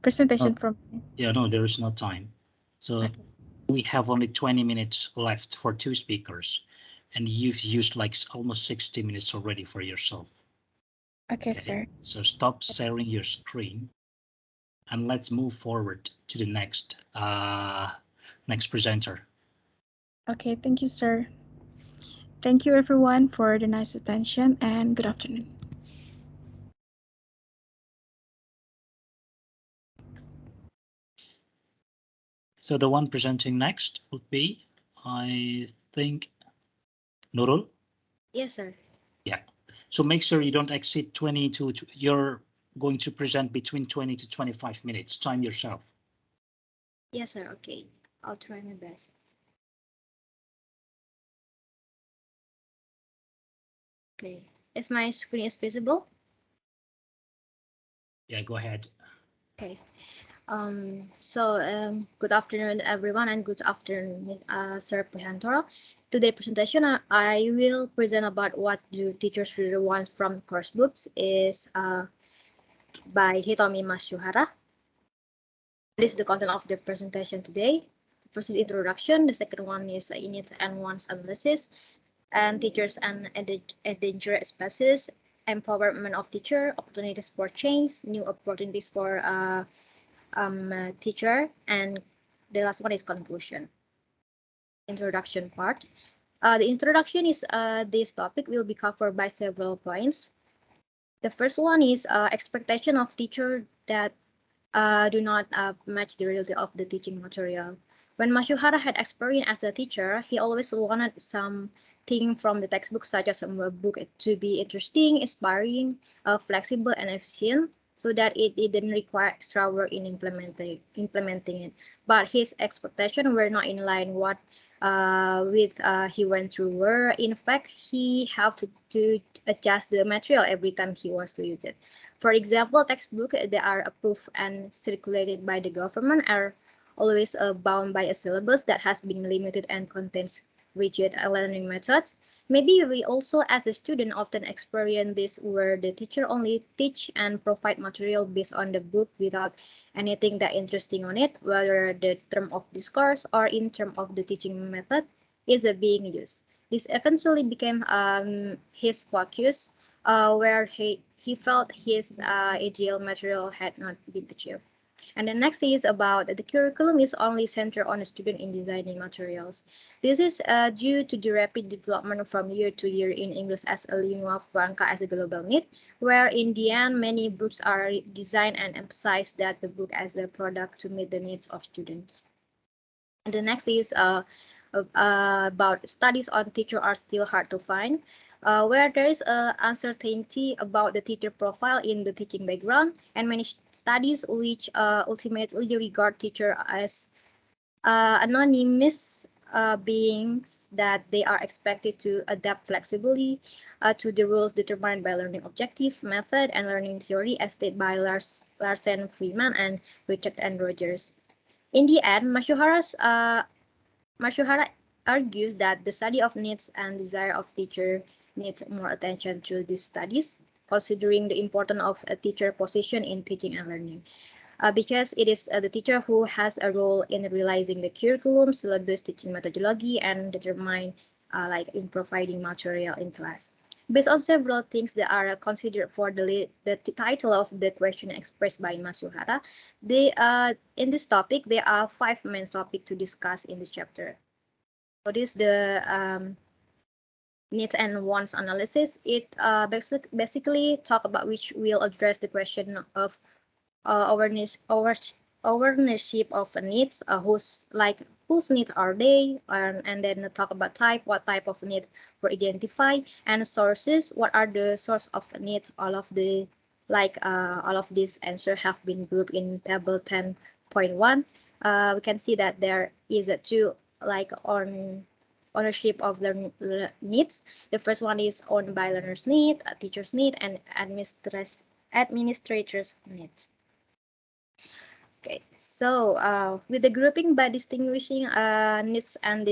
presentation from. Yeah, no, there is no time. So Okay. we have only 20 minutes left for two speakers, and you've used like almost 60 minutes already for yourself. Okay, sir. So stop sharing your screen and let's move forward to the next presenter. Okay, thank you, sir. Thank you, everyone, for the nice attention, and good afternoon. So the one presenting next would be, I think, Nurul. Yes, sir. Yeah. So make sure you don't exceed 20 to, you're going to present between 20 to 25 minutes. Time yourself. Yes, sir. Okay. I'll try my best. Okay. Is my screen is visible? Yeah, go ahead. Okay. Good afternoon, everyone, and good afternoon, Sir Prehantoro. Today presentation, I will present about what do teachers really want from course books is by Hitomi Masuhara. This is the content of the presentation today. The first is introduction. The second one is needs and wants analysis, and teachers and endangered species, empowerment of teacher, opportunities for change, new opportunities for teacher, and the last one is conclusion. Introduction part. The introduction is this topic will be covered by several points. The first one is expectation of teacher that do not match the reality of the teaching material. When Masuhara had experience as a teacher, he always wanted something from the textbook, such as a book to be interesting, inspiring, flexible, and efficient, so that it didn't require extra work in implementing it. But his expectations were not in line with he went through were. In fact, he have to adjust the material every time he wants to use it. For example, textbooks that are approved and circulated by the government are always bound by a syllabus that has been limited and contains rigid learning methods. Maybe we also, as a student, often experience this where the teacher only teach and provide material based on the book without anything that interesting on it, whether the term of discourse or in term of the teaching method is being used. This eventually became his focus, where he felt his ideal material had not been achieved. And the next is about the curriculum is only centered on a student in designing materials. This is due to the rapid development from year to year in English as a lingua franca as a global need, where in the end many books are designed and emphasize that the book as a product to meet the needs of students. And the next is about studies on teacher are still hard to find, where there is uncertainty about the teacher profile in the teaching background, and many studies which ultimately regard teacher as anonymous beings that they are expected to adapt flexibly to the rules determined by learning objective, method, and learning theory as stated by Larsen Freeman and Richard and Rogers. In the end, Masuhara argues that the study of needs and desire of teacher needs more attention through these studies, considering the importance of a teacher position in teaching and learning. Because it is the teacher who has a role in realizing the curriculum, syllabus, teaching methodology, and determine like in providing material in class. Based on several things that are considered for the title of the question expressed by Masuhara, in this topic, there are 5 main topics to discuss in this chapter. So this the needs and wants analysis. It basically talk about which will address the question of ownership of needs, whose needs are they, and then talk about type, what type of need were identified, and sources, what are the source of needs. All of these answers have been grouped in table 10.1. We can see that there is a two on ownership of their needs. The first one is owned by learners' need, teachers' need, and administrators' needs. Okay, so with the grouping by distinguishing needs and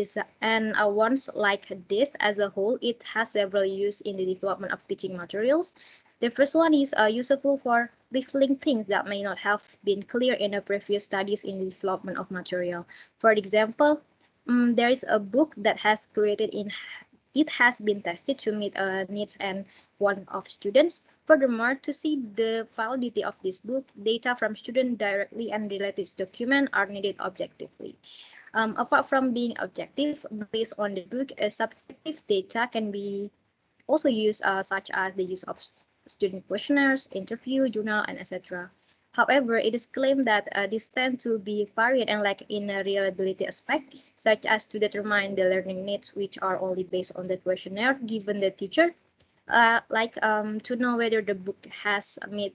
wants like this as a whole, it has several use in the development of teaching materials. The first one is useful for revealing things that may not have been clear in the previous studies in the development of material. For example, there is a book that has created it has been tested to meet needs and wants of students. Furthermore, to see the validity of this book, data from students directly and related documents are needed objectively. Apart from being objective, based on the book, subjective data can be also used, such as the use of student questionnaires, interview, journal, and etc. However, it is claimed that these tend to be varied and lack in a reliability aspect, such as to determine the learning needs, which are only based on the questionnaire given the teacher, to know whether the book has met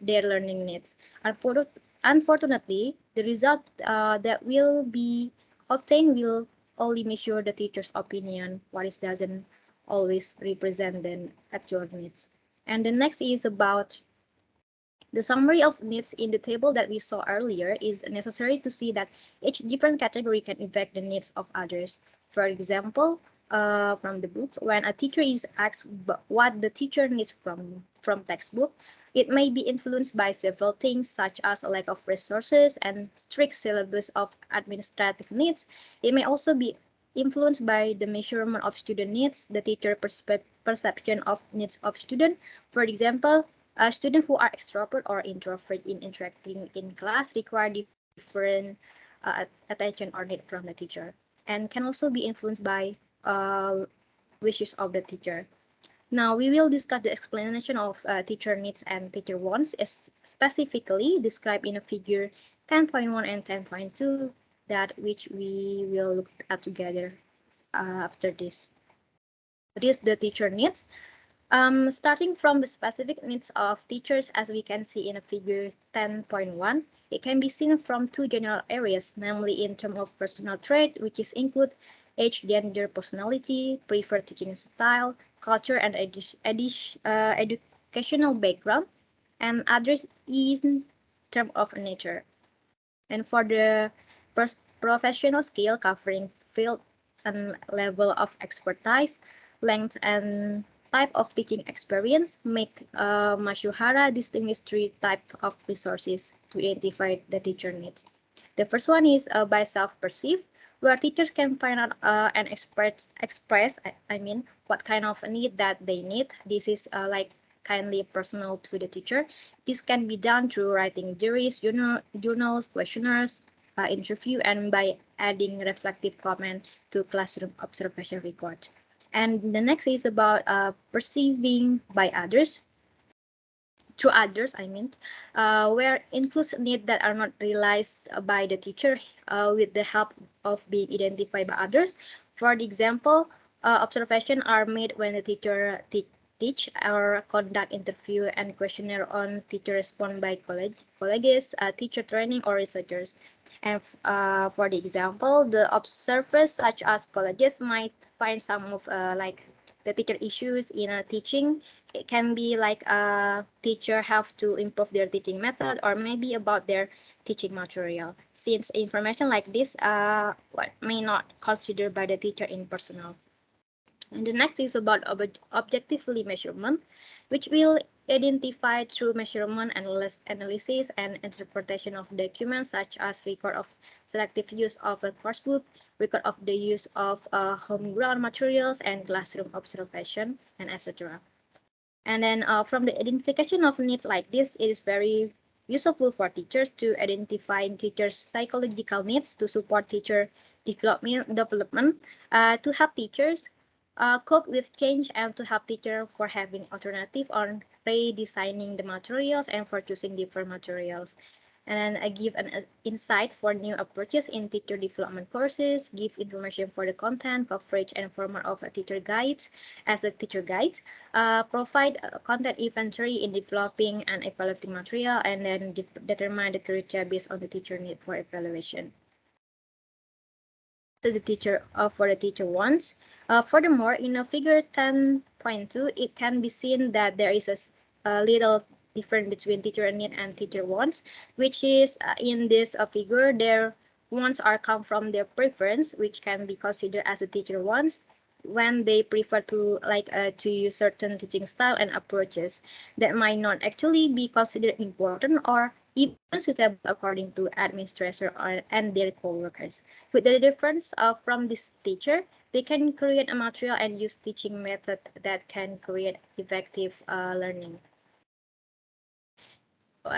their learning needs. Unfortunately, the result that will be obtained will only measure the teacher's opinion, what it doesn't always represent the actual needs. And the next is about The summary of needs in the table that we saw earlier is necessary to see that each different category can affect the needs of others. For example, from the books, when a teacher is asked what the teacher needs from textbook, it may be influenced by several things such as a lack of resources and strict syllabus of administrative needs. It may also be influenced by the measurement of student needs, the teacher perception of needs of student. For example, students who are extrovert or introvert in interacting in class require different attention or need from the teacher, and can also be influenced by wishes of the teacher. Now we will discuss the explanation of teacher needs and teacher wants, specifically described in a figure 10.1 and 10.2, that which we will look at together after this. What is the teacher needs? Starting from the specific needs of teachers, as we can see in a figure 10.1, it can be seen from two general areas, namely in terms of personal trait, which is include age, gender, personality, preferred teaching style, culture, and educational background, and others in terms of nature. And for the professional skill covering field and level of expertise, length, and type of teaching experience, make Masuhara distinguish three types of resources to identify the teacher needs. The first one is by self-perceived, where teachers can find out and express what kind of need that they need. This is like kindly personal to the teacher. This can be done through writing diaries, journals, questionnaires, interview, and by adding reflective comment to classroom observation record. And the next is about perceiving by others, through others, where includes needs that are not realized by the teacher with the help of being identified by others. For the example, observation are made when the teacher teach or conduct interview and questionnaire on teacher respond by colleagues, teacher training, or researchers. And for the example, the observers such as colleges might find some of like the teacher issues in teaching. It can be like a teacher have to improve their teaching method, or maybe about their teaching material, since information like this may not considered by the teacher in personal. And the next is about objectively measurement, which will identify through measurement, analysis, and interpretation of documents, such as record of selective use of a coursebook, record of the use of homegrown materials, and classroom observation, and etc. And then from the identification of needs like this, it is very useful for teachers to identify teachers' psychological needs to support teacher development, to help teachers cope with change, and to help teachers for having alternative on redesigning the materials and for choosing different materials. And I give an insight for new approaches in teacher development courses, give information for the content, coverage, and format of teacher guides as a teacher guides, provide content inventory in developing and evaluating material, and then determine the criteria based on the teacher need for evaluation. So the teacher for the teacher wants. Furthermore, in a figure 10.2, it can be seen that there is a little difference between teacher need and teacher wants, which is in this figure, their wants are come from their preference, which can be considered as a teacher wants when they prefer to to use certain teaching style and approaches that might not actually be considered important or even suitable according to administrator and their co-workers. With the difference from this teacher, they can create a material and use teaching method that can create effective learning.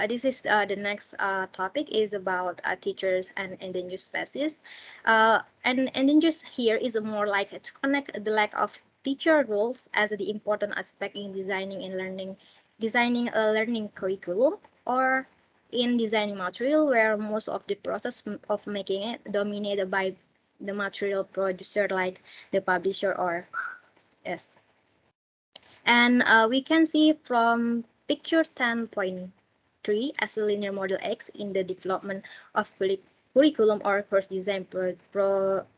This is the next topic is about teachers and endangered species. And endangered here is more like to connect the lack of teacher roles as the important aspect in designing a learning curriculum, or in designing material where most of the process of making it dominated by the material producer like the publisher or yes. And we can see from picture 10.3 as a linear model X in the development of curriculum or course design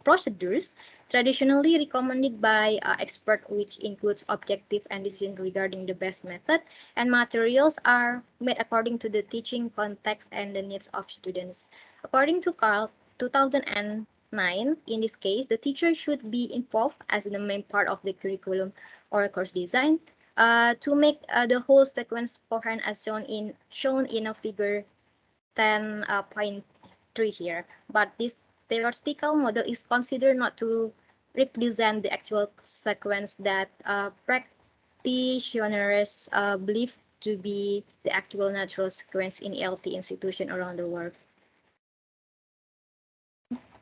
procedures, traditionally recommended by experts, which includes objective and decision regarding the best method, and materials are made according to the teaching context and the needs of students. According to Carl, 2009, in this case, the teacher should be involved as the main part of the curriculum or course design to make the whole sequence coherent as shown in a figure 10.3 here. But this theoretical model is considered not to represent the actual sequence that practitioners believe to be the actual natural sequence in ELT institution around the world.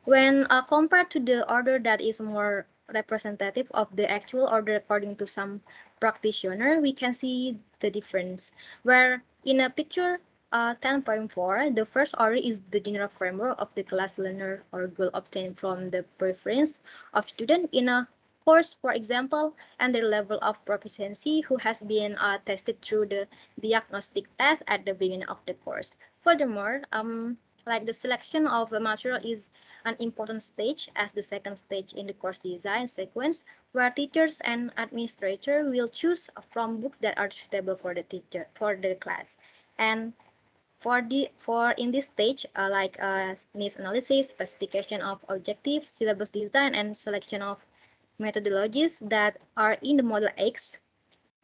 When compared to the order that is more representative of the actual order according to some practitioner, we can see the difference. Where in a picture 10.4, the first order is the general framework of the class learner or goal obtained from the preference of student in a course, for example, and their level of proficiency who has been tested through the diagnostic test at the beginning of the course. Furthermore, like the selection of the material is an important stage as the second stage in the course design sequence, where teachers and administrator will choose from books that are suitable for the teacher for the class. And for in this stage, needs analysis, specification of objective, syllabus design, and selection of methodologies that are in the model X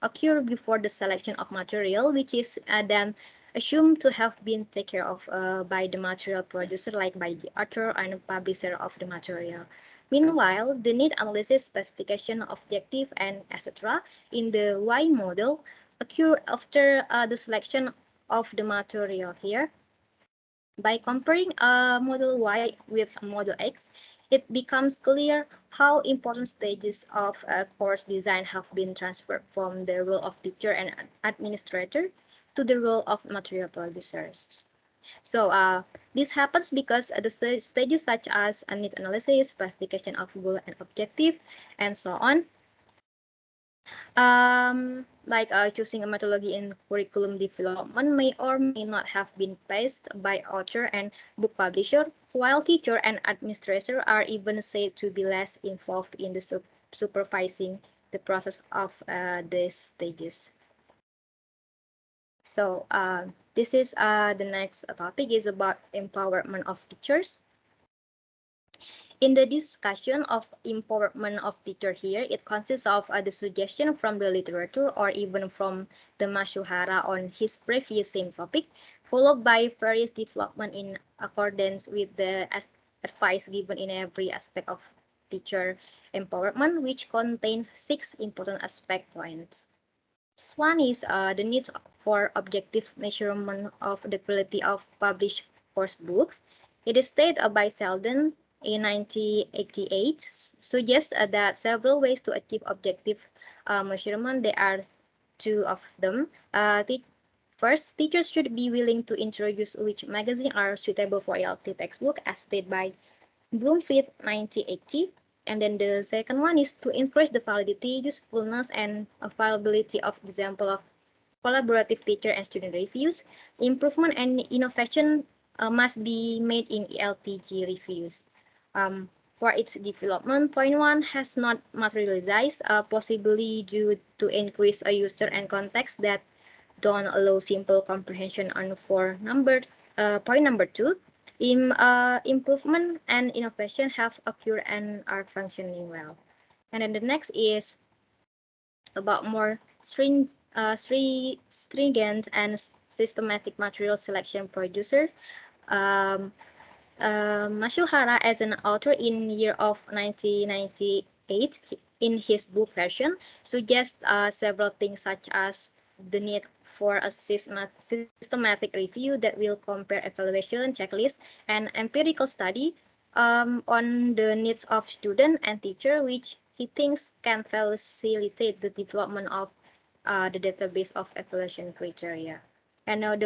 occur before the selection of material, which is then assumed to have been taken care of by the material producer, like by the author and publisher of the material. Meanwhile, the need analysis, specification, objective, and etc. in the Y model occur after the selection of the material here. By comparing model Y with model X, it becomes clear how important stages of course design have been transferred from the role of teacher and administrator to the role of material producers. So this happens because the stages such as need analysis, specification of goal and objective, and so on, choosing a methodology in curriculum development may or may not have been placed by author and book publisher, while teacher and administrator are even said to be less involved in the supervising the process of these stages. So this is the next topic is about empowerment of teachers. In the discussion of empowerment of teacher here, it consists of the suggestion from the literature or even from the Masuhara on his previous same topic, followed by various development in accordance with the advice given in every aspect of teacher empowerment, which contains 6 important aspect points. One is the need for objective measurement of the quality of published course books. It is stated by Selden in 1988 suggests that several ways to achieve objective measurement. There are 2 of them. First, teachers should be willing to introduce which magazines are suitable for ELT textbook, as stated by Bloomfield 1980. And then the second one is to increase the validity, usefulness, and availability of example of collaborative teacher and student reviews. Improvement and innovation must be made in ELTG reviews. For its development, point 1 has not materialized, possibly due to increased user and context that don't allow simple comprehension. And for point number 2, improvement and innovation have occurred and are functioning well. And then the next is about more stringent and systematic material selection producer. Masuhara, as an author in year of 1998, in his book version, suggests several things such as the need for a systematic review that will compare evaluation, checklist, and empirical study on the needs of student and teacher, which he thinks can facilitate the development of the database of evaluation criteria. And now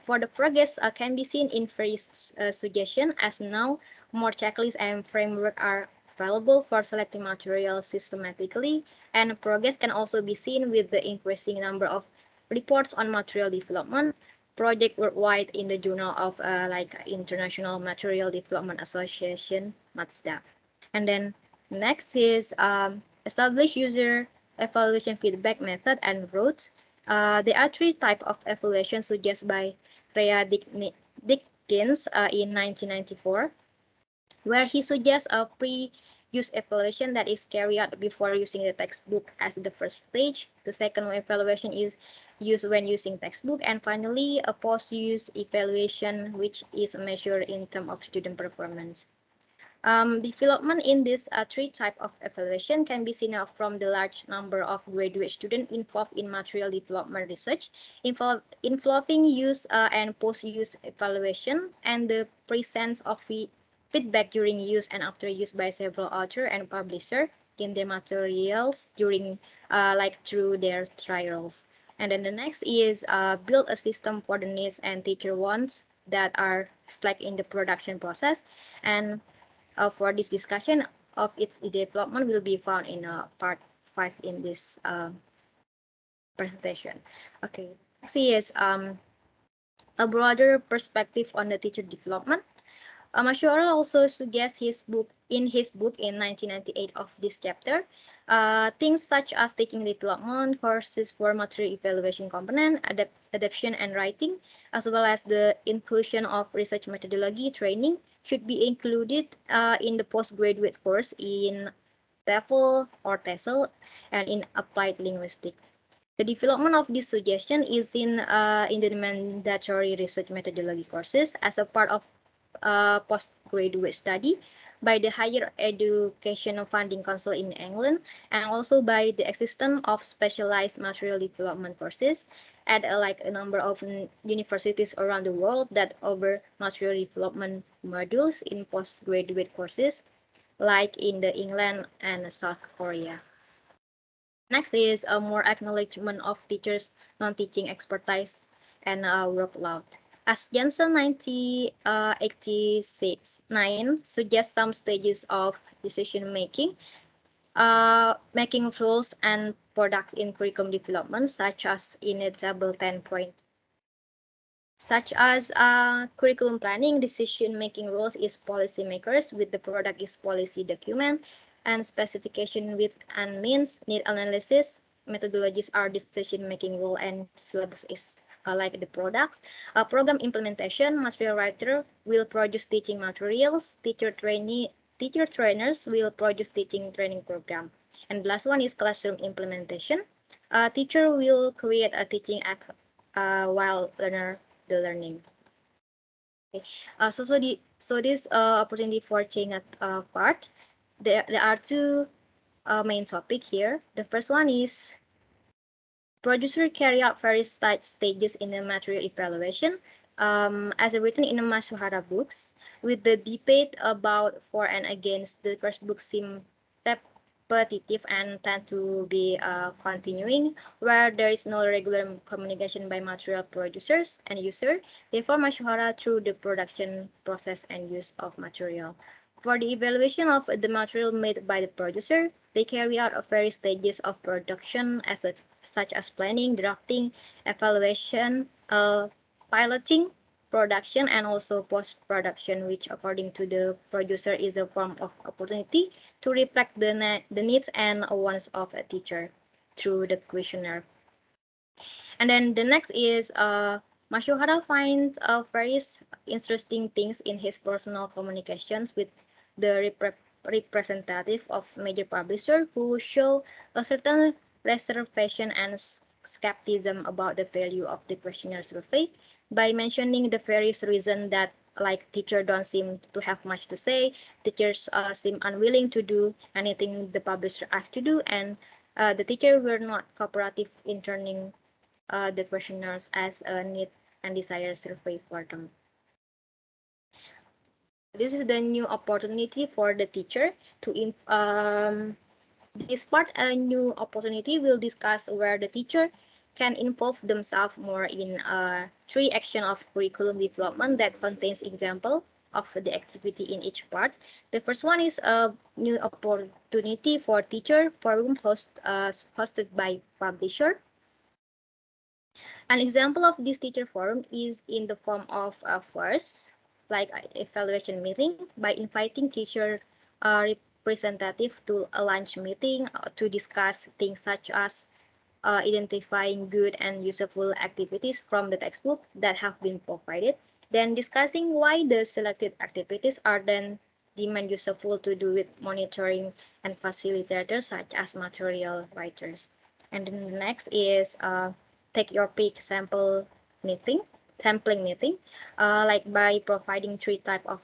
for the progress can be seen in various suggestions, as now more checklists and framework are available for selecting materials systematically, and progress can also be seen with the increasing number of reports on material development project worldwide in the journal of International Material Development Association, MATSDA. And then Next is establish user evaluation feedback method and routes. There are three types of evaluation suggested by Rea Dickens in 1994, where he suggests a pre-use evaluation that is carried out before using the textbook as the first stage. The second evaluation is used when using textbook, and finally a post-use evaluation, which is measured in terms of student performance. Development in this three type of evaluation can be seen from the large number of graduate students involved in material development research, involving use and post-use evaluation, and the presence of feedback during use and after use by several authors and publishers in their materials during through their trials. And then the next is build a system for the needs and teacher wants that are reflected in the production process. And for this discussion of its development will be found in part 5 in this presentation. Okay, next is a broader perspective on the teacher development. Masuhara also suggests in his book in 1998 of this chapter, things such as teaching development, courses for material evaluation component, adaptation and writing, as well as the inclusion of research methodology training should be included in the postgraduate course in TEFL or TESOL and in applied linguistics. The development of this suggestion is in the mandatory research methodology courses as a part of postgraduate study by the Higher Education Funding Council in England, and also by the existence of specialized material development courses at a number of universities around the world that offer material development modules in postgraduate courses, like in the England and South Korea. Next is a more acknowledgement of teachers' non-teaching expertise and workload. As Jensen 1986-9 suggests some stages of decision making, making rules and products in curriculum development, such as in a table 10 point. Such as curriculum planning, decision-making rules is policymakers, with the product is policy document, and specification with and means need analysis. Methodologies are decision-making rule, and syllabus is like the products. Program implementation, material writer will produce teaching materials. Teacher trainers will produce teaching training program. And the last one is classroom implementation. Teacher will create a teaching act while learner the learning. Okay. So this opportunity for change part, there are two main topic here. The first one is producer carry out various stages in the material evaluation, as written in the Masuhara books, with the debate about for and against. The first book seem repetitive and tend to be continuing, where there is no regular communication by material producers and user. Therefore, Masuhara through the production process and use of material. For the evaluation of the material made by the producer, they carry out various stages of production such as planning, drafting, evaluation, piloting, production, and also post-production, which according to the producer is a form of opportunity to reflect the needs and wants of a teacher through the questionnaire. And then the next is Masuhara finds various interesting things in his personal communications with the representative of major publisher who show a certain reservation and skepticism about the value of the questionnaire survey by mentioning the various reasons that like teachers don't seem to have much to say, teachers seem unwilling to do anything the publisher asked to do, and the teacher were not cooperative in turning the questionnaires as a need and desire survey for them. This is the new opportunity for the teacher to this part, a new opportunity will discuss where the teacher can involve themselves more in three action of curriculum development that contains example of the activity in each part. The first one is a new opportunity for teacher forum hosted by publisher. An example of this teacher forum is in the form of first, like evaluation meeting by inviting teacher representative to a lunch meeting to discuss things such as identifying good and useful activities from the textbook that have been provided, then discussing why the selected activities are then deemed useful to do with monitoring and facilitators such as material writers. And then the next is take your pick sampling meeting, like by providing three type of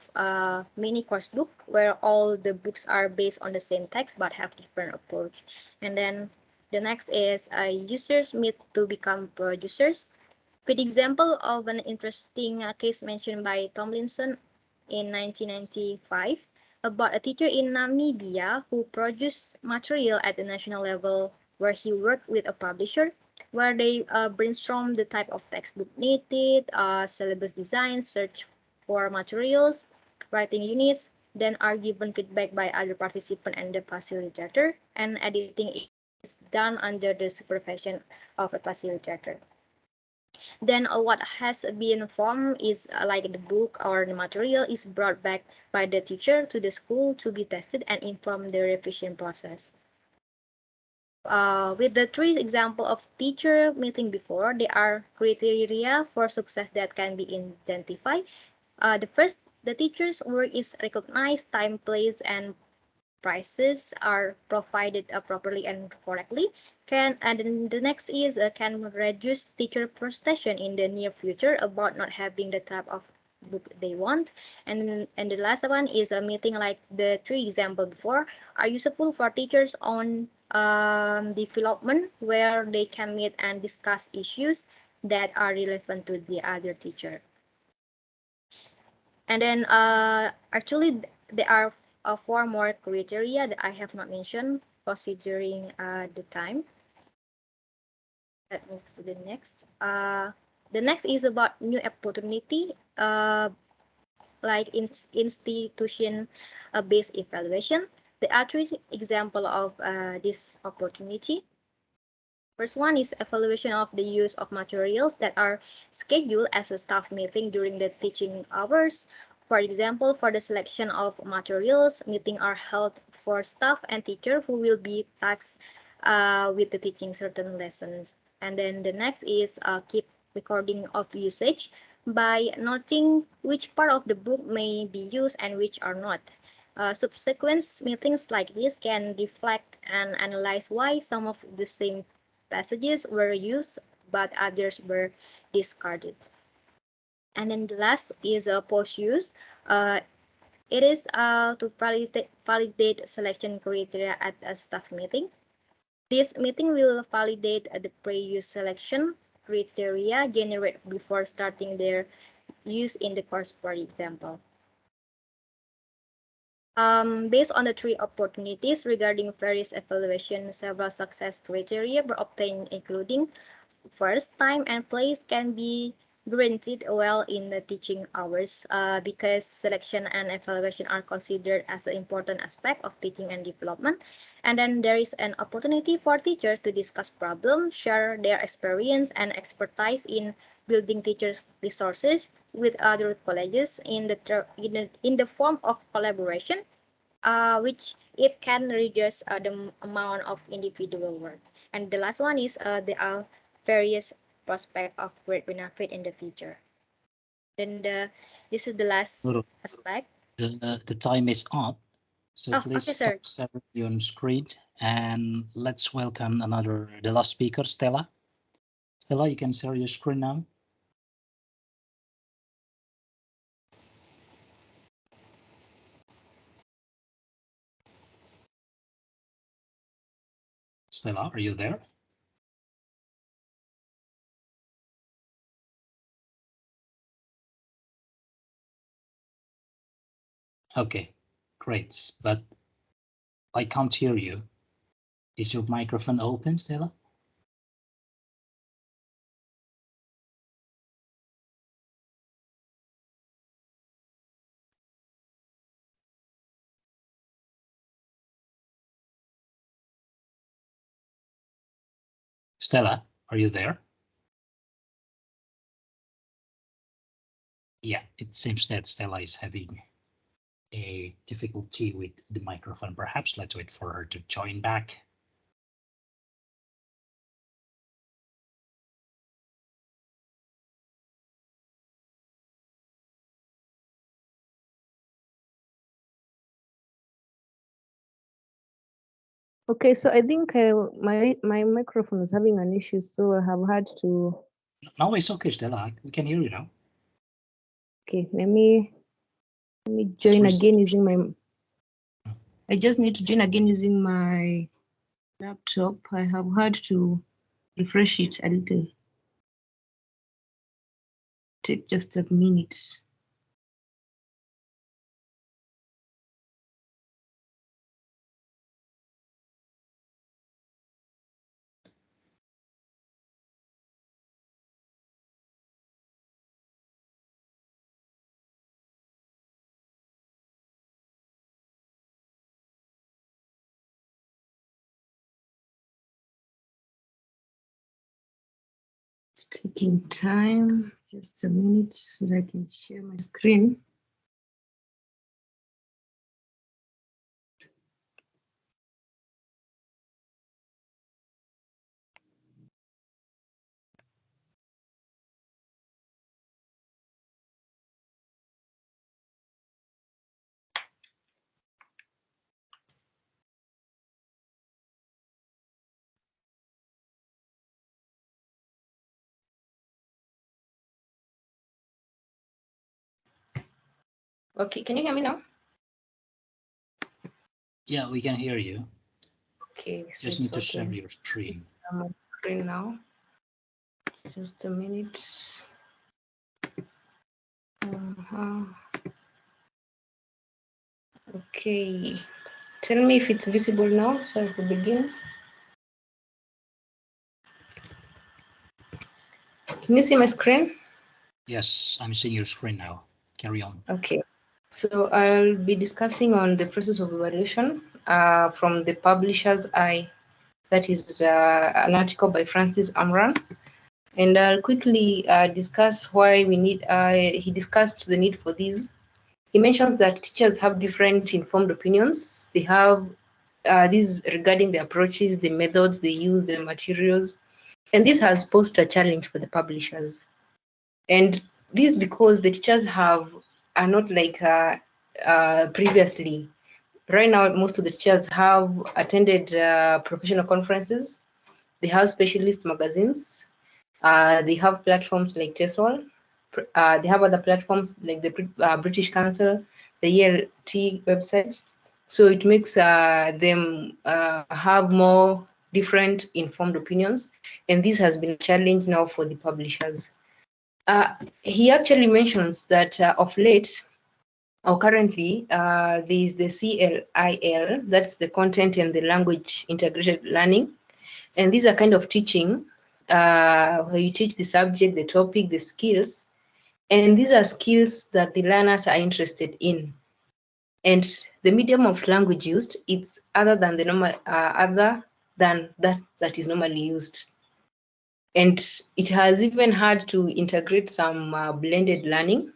mini course book where all the books are based on the same text but have different approach. And then the next is users meet to become producers. With example of an interesting case mentioned by Tomlinson in 1995 about a teacher in Namibia who produced material at the national level where he worked with a publisher where they brainstorm the type of textbook needed, syllabus design, search for materials, writing units, then are given feedback by other participants and the facilitator, and editing is done under the supervision of a facilitator. Then what has been formed is like the book or the material is brought back by the teacher to the school to be tested and inform the revision process. With the three example of teacher meeting before, there are criteria for success that can be identified. The first, the teacher's work is recognized, time, place, and prices are provided properly and correctly. And then the next is can reduce teacher frustration in the near future about not having the type of book they want. And the last one is a meeting like the three example before are useful for teachers on development where they can meet and discuss issues that are relevant to the other teacher. And then actually there are four more criteria that I have not mentioned considering the time. Let's move to the next. The next is about new opportunity, like institution-based evaluation. There are three examples of this opportunity. First one is evaluation of the use of materials that are scheduled as a staff meeting during the teaching hours. For example, for the selection of materials, meetings are held for staff and teacher who will be tasked with the teaching certain lessons. And then the next is keep recording of usage by noting which part of the book may be used and which are not. Subsequent meetings like this can reflect and analyze why some of the same passages were used but others were discarded. And then the last is post-use. It is to validate selection criteria at a staff meeting. This meeting will validate the pre-use selection criteria generated before starting their use in the course, for example. Based on the three opportunities regarding various evaluation, several success criteria were obtained, including first, time and place can be guaranteed well in the teaching hours because selection and evaluation are considered as an important aspect of teaching and development. And then there is an opportunity for teachers to discuss problems, share their experience and expertise in building teacher resources with other colleges in the form of collaboration, which it can reduce the amount of individual work. And the last one is there are various prospect of great benefit in the future. Then this is the last aspect. The time is up, so please okay, stop sharing your screen and let's welcome the last speaker, Stella. Stella, you can share your screen now. Stella, are you there? Okay, great, but I can't hear you. Is your microphone open, Stella? Stella, are you there? Yeah, it seems that Stella is having a difficulty with the microphone. Perhaps let's wait for her to join back. Okay, so I think my microphone is having an issue, so I have had to. No, it's okay, Stella. We can hear you now. Okay, let me join again using my. I just need to join again using my laptop. I have had to refresh it a little. Take just a minute. It's taking time. Just a minute so that I can share my screen. Okay, can you hear me now? Yeah, we can hear you. Okay, so just need to share your screen. I'm on screen now. Just a minute. Okay, tell me if it's visible now so I can begin. Can you see my screen? Yes, I'm seeing your screen now. Carry on. Okay, so I'll be discussing on the process of evaluation from the publisher's eye. That is an article by Francis Amrani. And I'll quickly discuss why we need, he discussed the need for these. He mentions that teachers have different informed opinions. They have these regarding the approaches, the methods they use, the materials. And this has posed a challenge for the publishers. And this because the teachers are not like previously. Right now, most of the teachers have attended professional conferences. They have specialist magazines. They have platforms like TESOL. They have other platforms like the British Council, the ELT websites. So it makes them have more different informed opinions. And this has been a challenge now for the publishers. He actually mentions that of late, or currently, there is the CLIL, that's the content and the language integrated learning. And these are kind of teaching where you teach the subject, the topic, the skills. And these are skills that the learners are interested in. And the medium of language used, it's other than the normal, other than that is normally used. And it has even had to integrate some blended learning.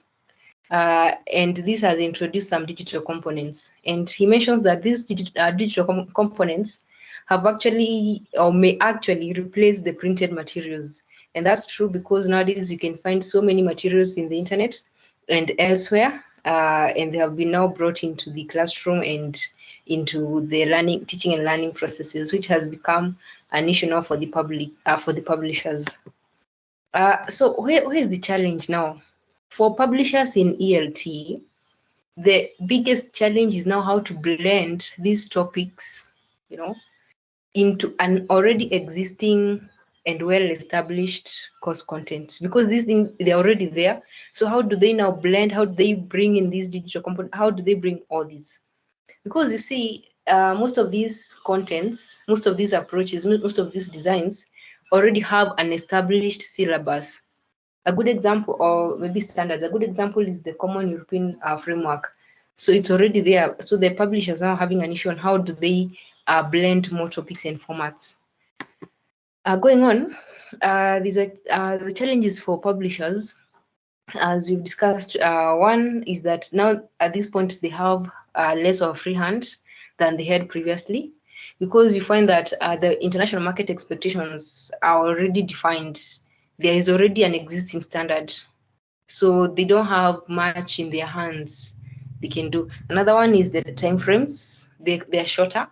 And this has introduced some digital components. And he mentions that these digital components have actually, or may actually replace the printed materials. And that's true because nowadays you can find so many materials in the internet and elsewhere, and they have been now brought into the classroom and into the learning, teaching and learning processes, which has become an issue now for the public, for the publishers. So where is the challenge now? For publishers in ELT, the biggest challenge is now how to blend these topics, into an already existing and well-established course content, because these things, they're already there. So how do they now blend? How do they bring in these digital components? How do they bring all these? Because you see, most of these contents, most of these approaches, most of these designs already have an established syllabus. A good example, or maybe standards, a good example is the Common European Framework. So it's already there. So the publishers are having an issue on how do they blend more topics and formats. Going on, these are the challenges for publishers as we've discussed, one is that now at this point they have less of a free hand than they had previously, because you find that the international market expectations are already defined. There is already an existing standard, so they don't have much in their hands they can do. Another one is the time frames. They're shorter.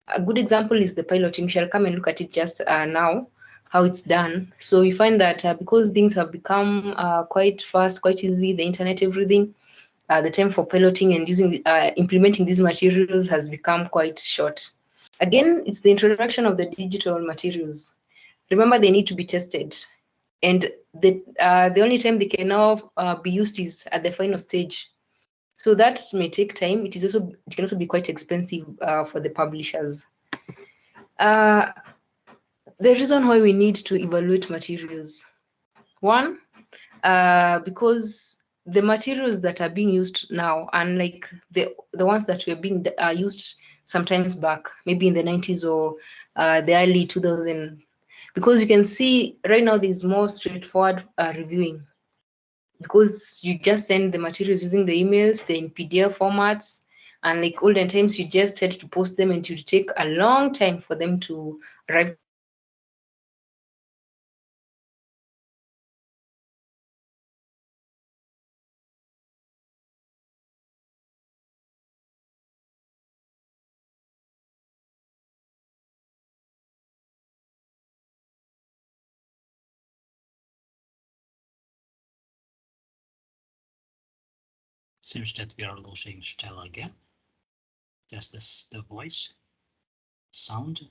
A good example is the piloting. We shall come and look at it just now, how it's done. So we find that because things have become quite fast, quite easy, the internet, everything, the time for piloting and using implementing these materials has become quite short. Again, it's the introduction of the digital materials. Remember, they need to be tested, and the only time they can now be used is at the final stage. So that may take time. It can also be quite expensive for the publishers. The reason why we need to evaluate materials. One, because the materials that are being used now, unlike the ones that were being used sometimes back, maybe in the 90s or the early 2000s, because you can see right now there's more straightforward reviewing, because you just send the materials using the emails, they're in PDF formats, and like olden times, you just had to post them and it would take a long time for them to arrive. Seems that we are losing Stella again. Just this, the voice, sound.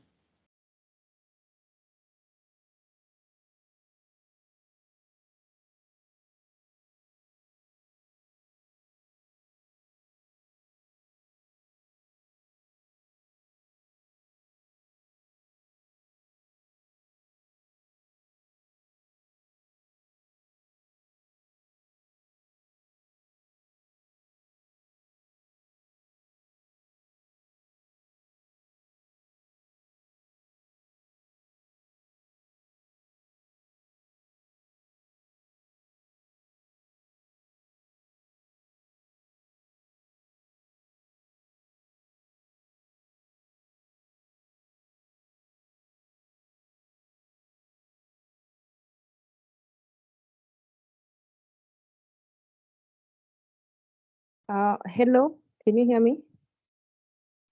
Hello, can you hear me?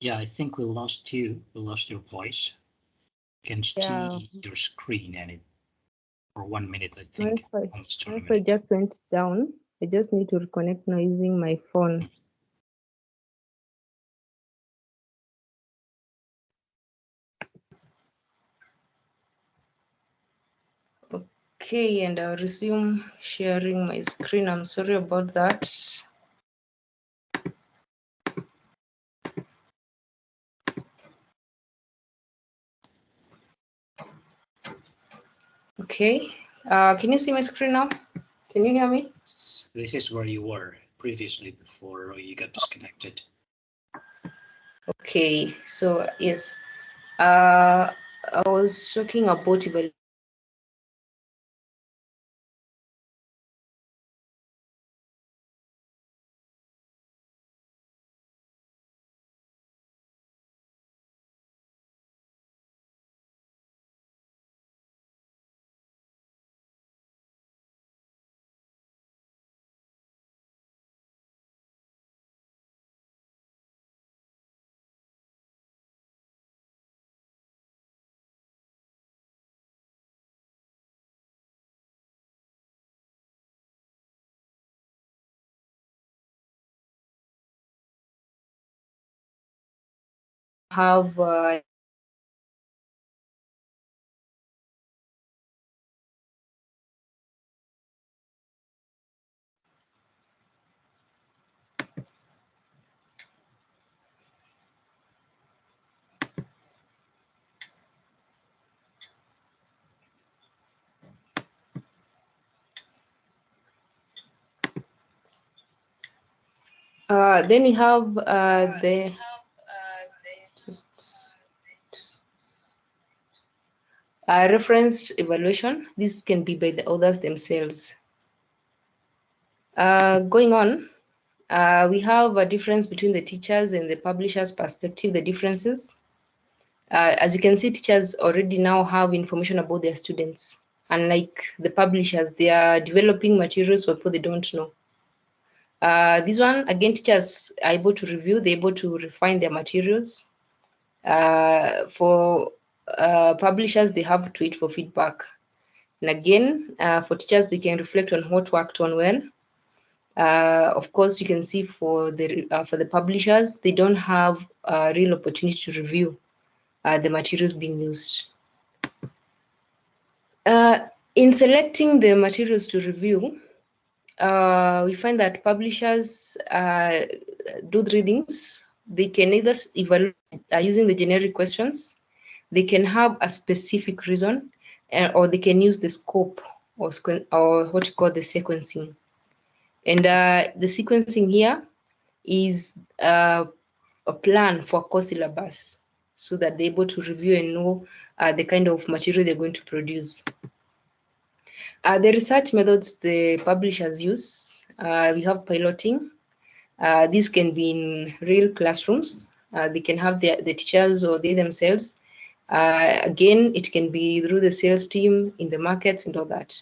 Yeah, I think we lost you. We lost your voice. You can see your screen and it for 1 minute, I think. Almost 2 Wi-Fi minutes. just went down. I just need to reconnect now using my phone. Okay, and I'll resume sharing my screen. I'm sorry about that. Okay, can you see my screen now? Can you hear me? This is where you were previously before you got disconnected. Okay, so yes, I was talking about evaluation. Have then we have the reference evaluation. This can be by the authors themselves. Going on, we have a difference between the teachers and the publishers' perspective, the differences. As you can see, teachers already now have information about their students. Unlike the publishers, they are developing materials for people they don't know. This one, again, teachers are able to review, they're able to refine their materials. For publishers, they have to wait for feedback. And again, for teachers, they can reflect on what worked on well. Of course, you can see for the publishers, they don't have a real opportunity to review the materials being used. In selecting the materials to review, we find that publishers do three things. They can either evaluate using the generic questions, they can have a specific reason, or they can use the scope or what you call the sequencing. And the sequencing here is a plan for course syllabus so that they're able to review and know the kind of material they're going to produce. The research methods the publishers use, we have piloting. These can be in real classrooms. They can have the teachers or they themselves. Again, it can be through the sales team in the markets and all that.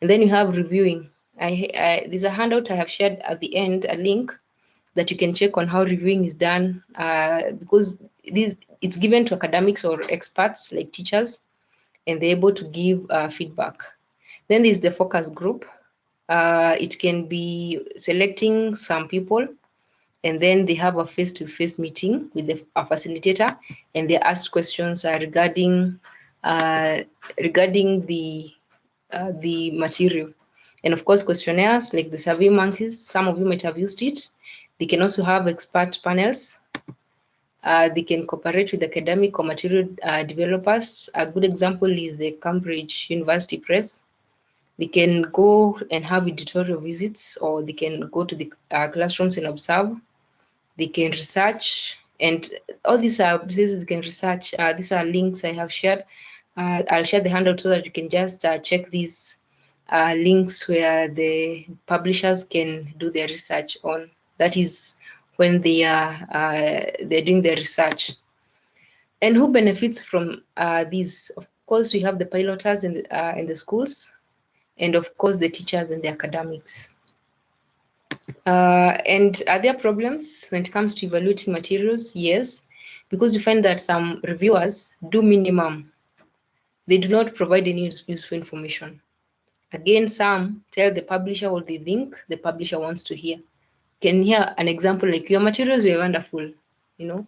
And then you have reviewing. There's a handout I have shared at the end, a link that you can check on how reviewing is done, because it's given to academics or experts like teachers, and they're able to give feedback. Then there's the focus group. It can be selecting some people, and then they have a face-to-face meeting with a facilitator, and they ask questions regarding the material. And of course, questionnaires like the Survey Monkeys, some of you might have used it. They can also have expert panels. They can cooperate with academic or material developers. A good example is the Cambridge University Press. They can go and have editorial visits, or they can go to the classrooms and observe. They can research, and all these are places they can research. These are links I have shared. I'll share the handout so that you can just check these links where the publishers can do their research on. That is when they're doing their research. And who benefits from these? Of course, we have the piloters in the schools, and of course the teachers and the academics. And are there problems when it comes to evaluating materials? Yes, because you find that some reviewers do minimum. They do not provide any useful information. Again, some tell the publisher what they think the publisher wants to hear. You can hear an example like, your materials were wonderful, no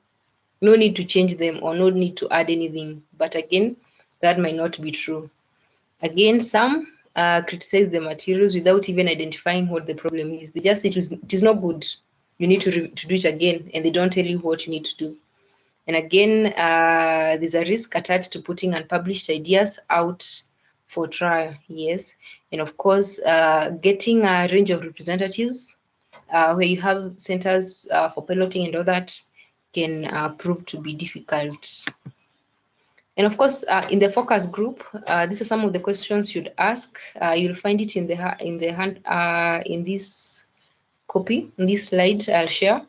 need to change them or no need to add anything. But again, that might not be true. Again, some criticize the materials without even identifying what the problem is. They just say it is not good. You need to do it again, and they don't tell you what you need to do. And again, there's a risk attached to putting unpublished ideas out for trial. Yes, and of course, getting a range of representatives where you have centers for piloting and all that can prove to be difficult. And of course, in the focus group, these are some of the questions you'd ask. You'll find it in this copy, in this slide I'll share.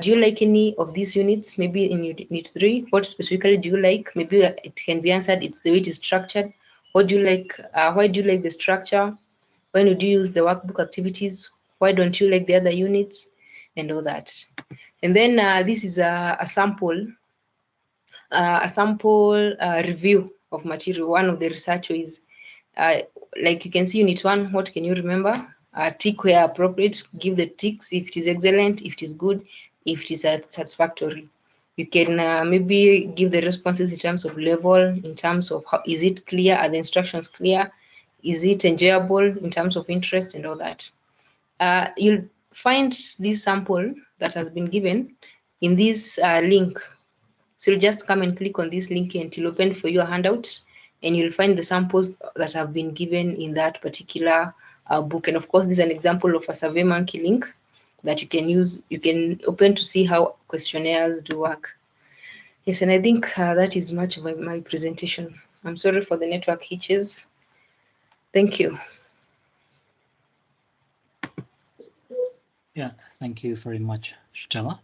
Do you like any of these units? Maybe in unit 3, what specifically do you like? Maybe it can be answered, it's the way it is structured. What do you like? Why do you like the structure? When would you use the workbook activities? Why don't you like the other units? And all that. And then this is a sample review of material. One of the research is, like you can see unit 1, what can you remember? Tick where appropriate, give the ticks if it is excellent, if it is good, if it is satisfactory. You can maybe give the responses in terms of level, in terms of how is it clear, are the instructions clear, is it enjoyable in terms of interest and all that. You'll find this sample that has been given in this link. So you'll just come and click on this link and it'll open for you a handout, and you'll find the samples that have been given in that particular book. And of course, this is an example of a SurveyMonkey link that you can use. You can open to see how questionnaires do work. Yes, and I think that is much of my presentation. I'm sorry for the network hitches. Thank you. Yeah, thank you very much, Stella.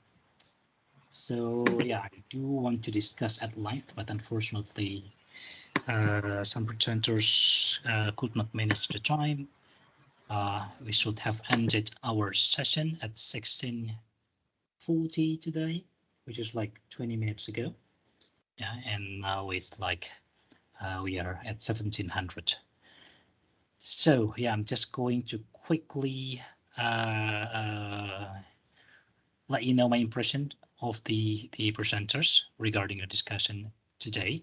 So yeah, I do want to discuss at length, but unfortunately, some presenters could not manage the time. We should have ended our session at 16:40 today, which is like 20 minutes ago. Yeah, and now it's like we are at 1700. So yeah, I'm just going to quickly let you know my impression of the presenters regarding the discussion today.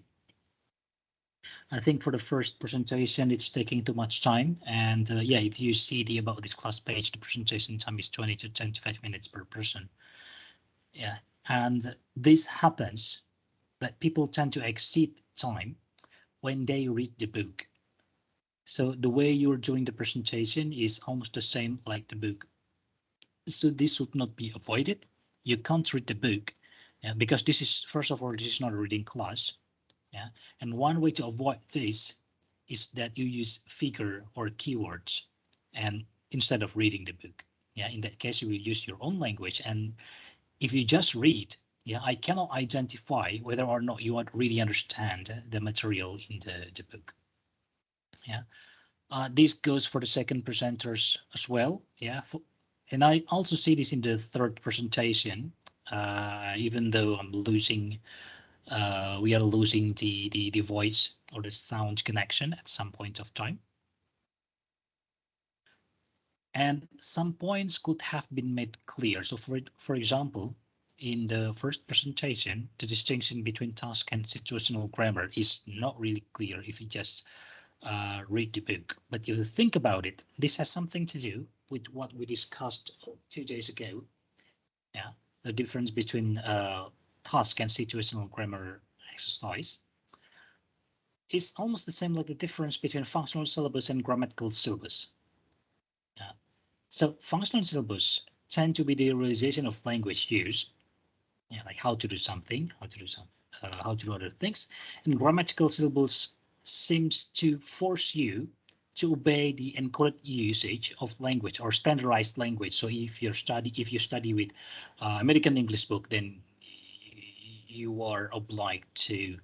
I think for the first presentation, it's taking too much time. And yeah, if you see the About This class page, the presentation time is 20 to 25 minutes per person. Yeah, and this happens that people tend to exceed time when they read the book. So the way you're doing the presentation is almost the same like the book. So this should not be avoided. You can't read the book because this is, first of all, this is not a reading class. Yeah, and one way to avoid this is that you use figure or keywords and instead of reading the book. Yeah, in that case, you will use your own language. And if you just read, yeah, I cannot identify whether or not you really understand the material in the book. Yeah, this goes for the second presenters as well. Yeah, and I also see this in the third presentation, even though I'm losing we are losing the voice or the sound connection at some point of time. And some points could have been made clear. So for example, in the first presentation, the distinction between task and situational grammar is not really clear if you just read the book. But if you think about it, this has something to do with what we discussed 2 days ago. Yeah, the difference between task and situational grammar exercise is almost the same like the difference between functional syllabus and grammatical syllabus. Yeah. So functional syllabus tend to be the realization of language use, yeah, like how to do something, how to do other things, and grammatical syllabus seems to force you to obey the encoded usage of language or standardized language. So if you study with American English book, then you are obliged to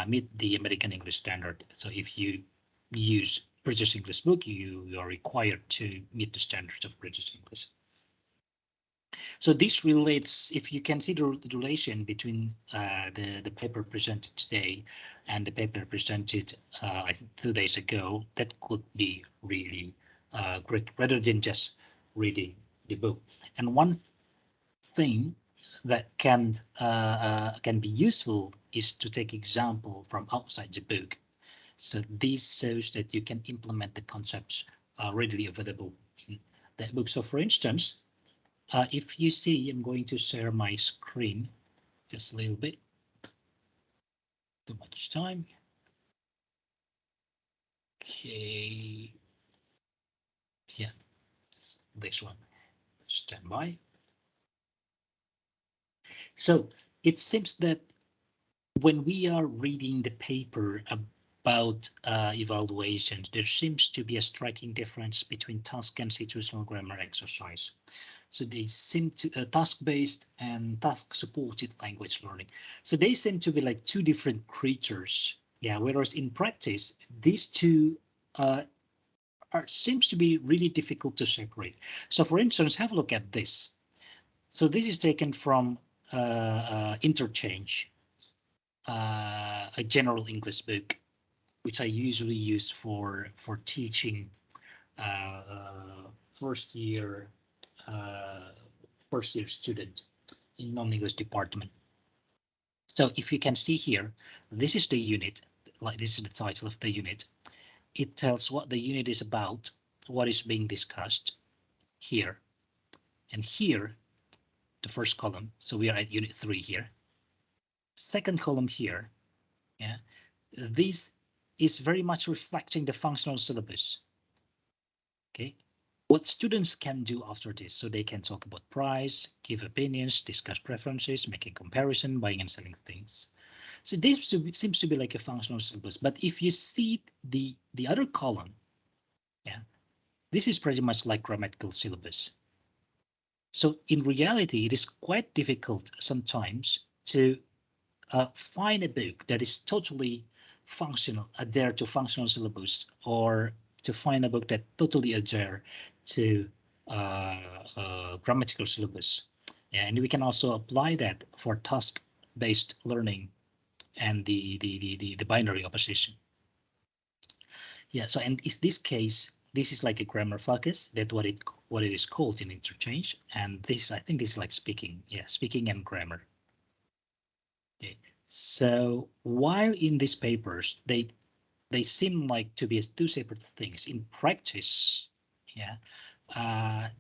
meet the American English standard. So if you use British English book, you are required to meet the standards of British English. So this relates, if you can see the relation between the paper presented today and the paper presented I think 2 days ago, that could be really great rather than just reading the book. And one thing that can be useful is to take example from outside the book. So this shows that you can implement the concepts readily available in that book. So for instance, if you see, I'm going to share my screen just a little bit. Too much time. Okay. Yeah, this one. Stand by. So it seems that when we are reading the paper about evaluations, there seems to be a striking difference between task and situational grammar exercise. So they seem to task-based and task-supported language learning. So they seem to be like two different creatures. Yeah, whereas in practice, these two seems to be really difficult to separate. So for instance, have a look at this. So this is taken from Interchange, a general English book, which I usually use for teaching first year student in non-English department. So if you can see here, this is the unit, like this is the title of the unit. It tells what the unit is about, what is being discussed here, and here, the first column. So we are at unit 3 here. Second column here, yeah, this is very much reflecting the functional syllabus. Okay, what students can do after this, so they can talk about price, give opinions, discuss preferences, making comparison, buying and selling things. So this seems to be like a functional syllabus, but if you see the other column, yeah, this is pretty much like grammatical syllabus. So in reality, it is quite difficult sometimes to find a book that is totally functional, adhere to functional syllabus, or to find a book that totally adhere to grammatical syllabus. And we can also apply that for task-based learning and the binary opposition. Yeah, so in this case, this is like a grammar focus. That's what it is called in interchange. And this, I think, this is like speaking. Yeah, speaking and grammar. Okay. So while in these papers they seem like to be two separate things, in practice, yeah,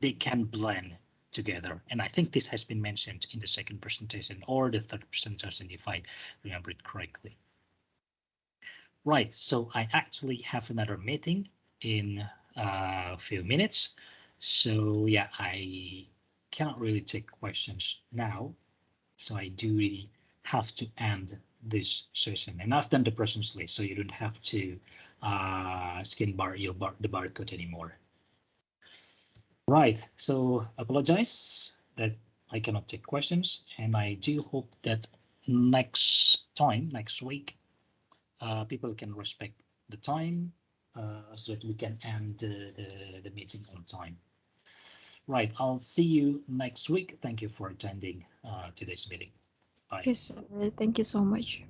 they can blend together. And I think this has been mentioned in the second presentation or the third presentation, if I remember it correctly. Right, so I actually have another meeting in a few minutes. So yeah, I can't really take questions now. So I do really have to end this session, and I've done the presence list, so you don't have to scan the barcode anymore. Right, so apologize that I cannot take questions, and I do hope that next week, people can respect the time so that we can end the meeting on time. Right, I'll see you next week. Thank you for attending today's meeting. Bye. Okay, sir. Thank you so much.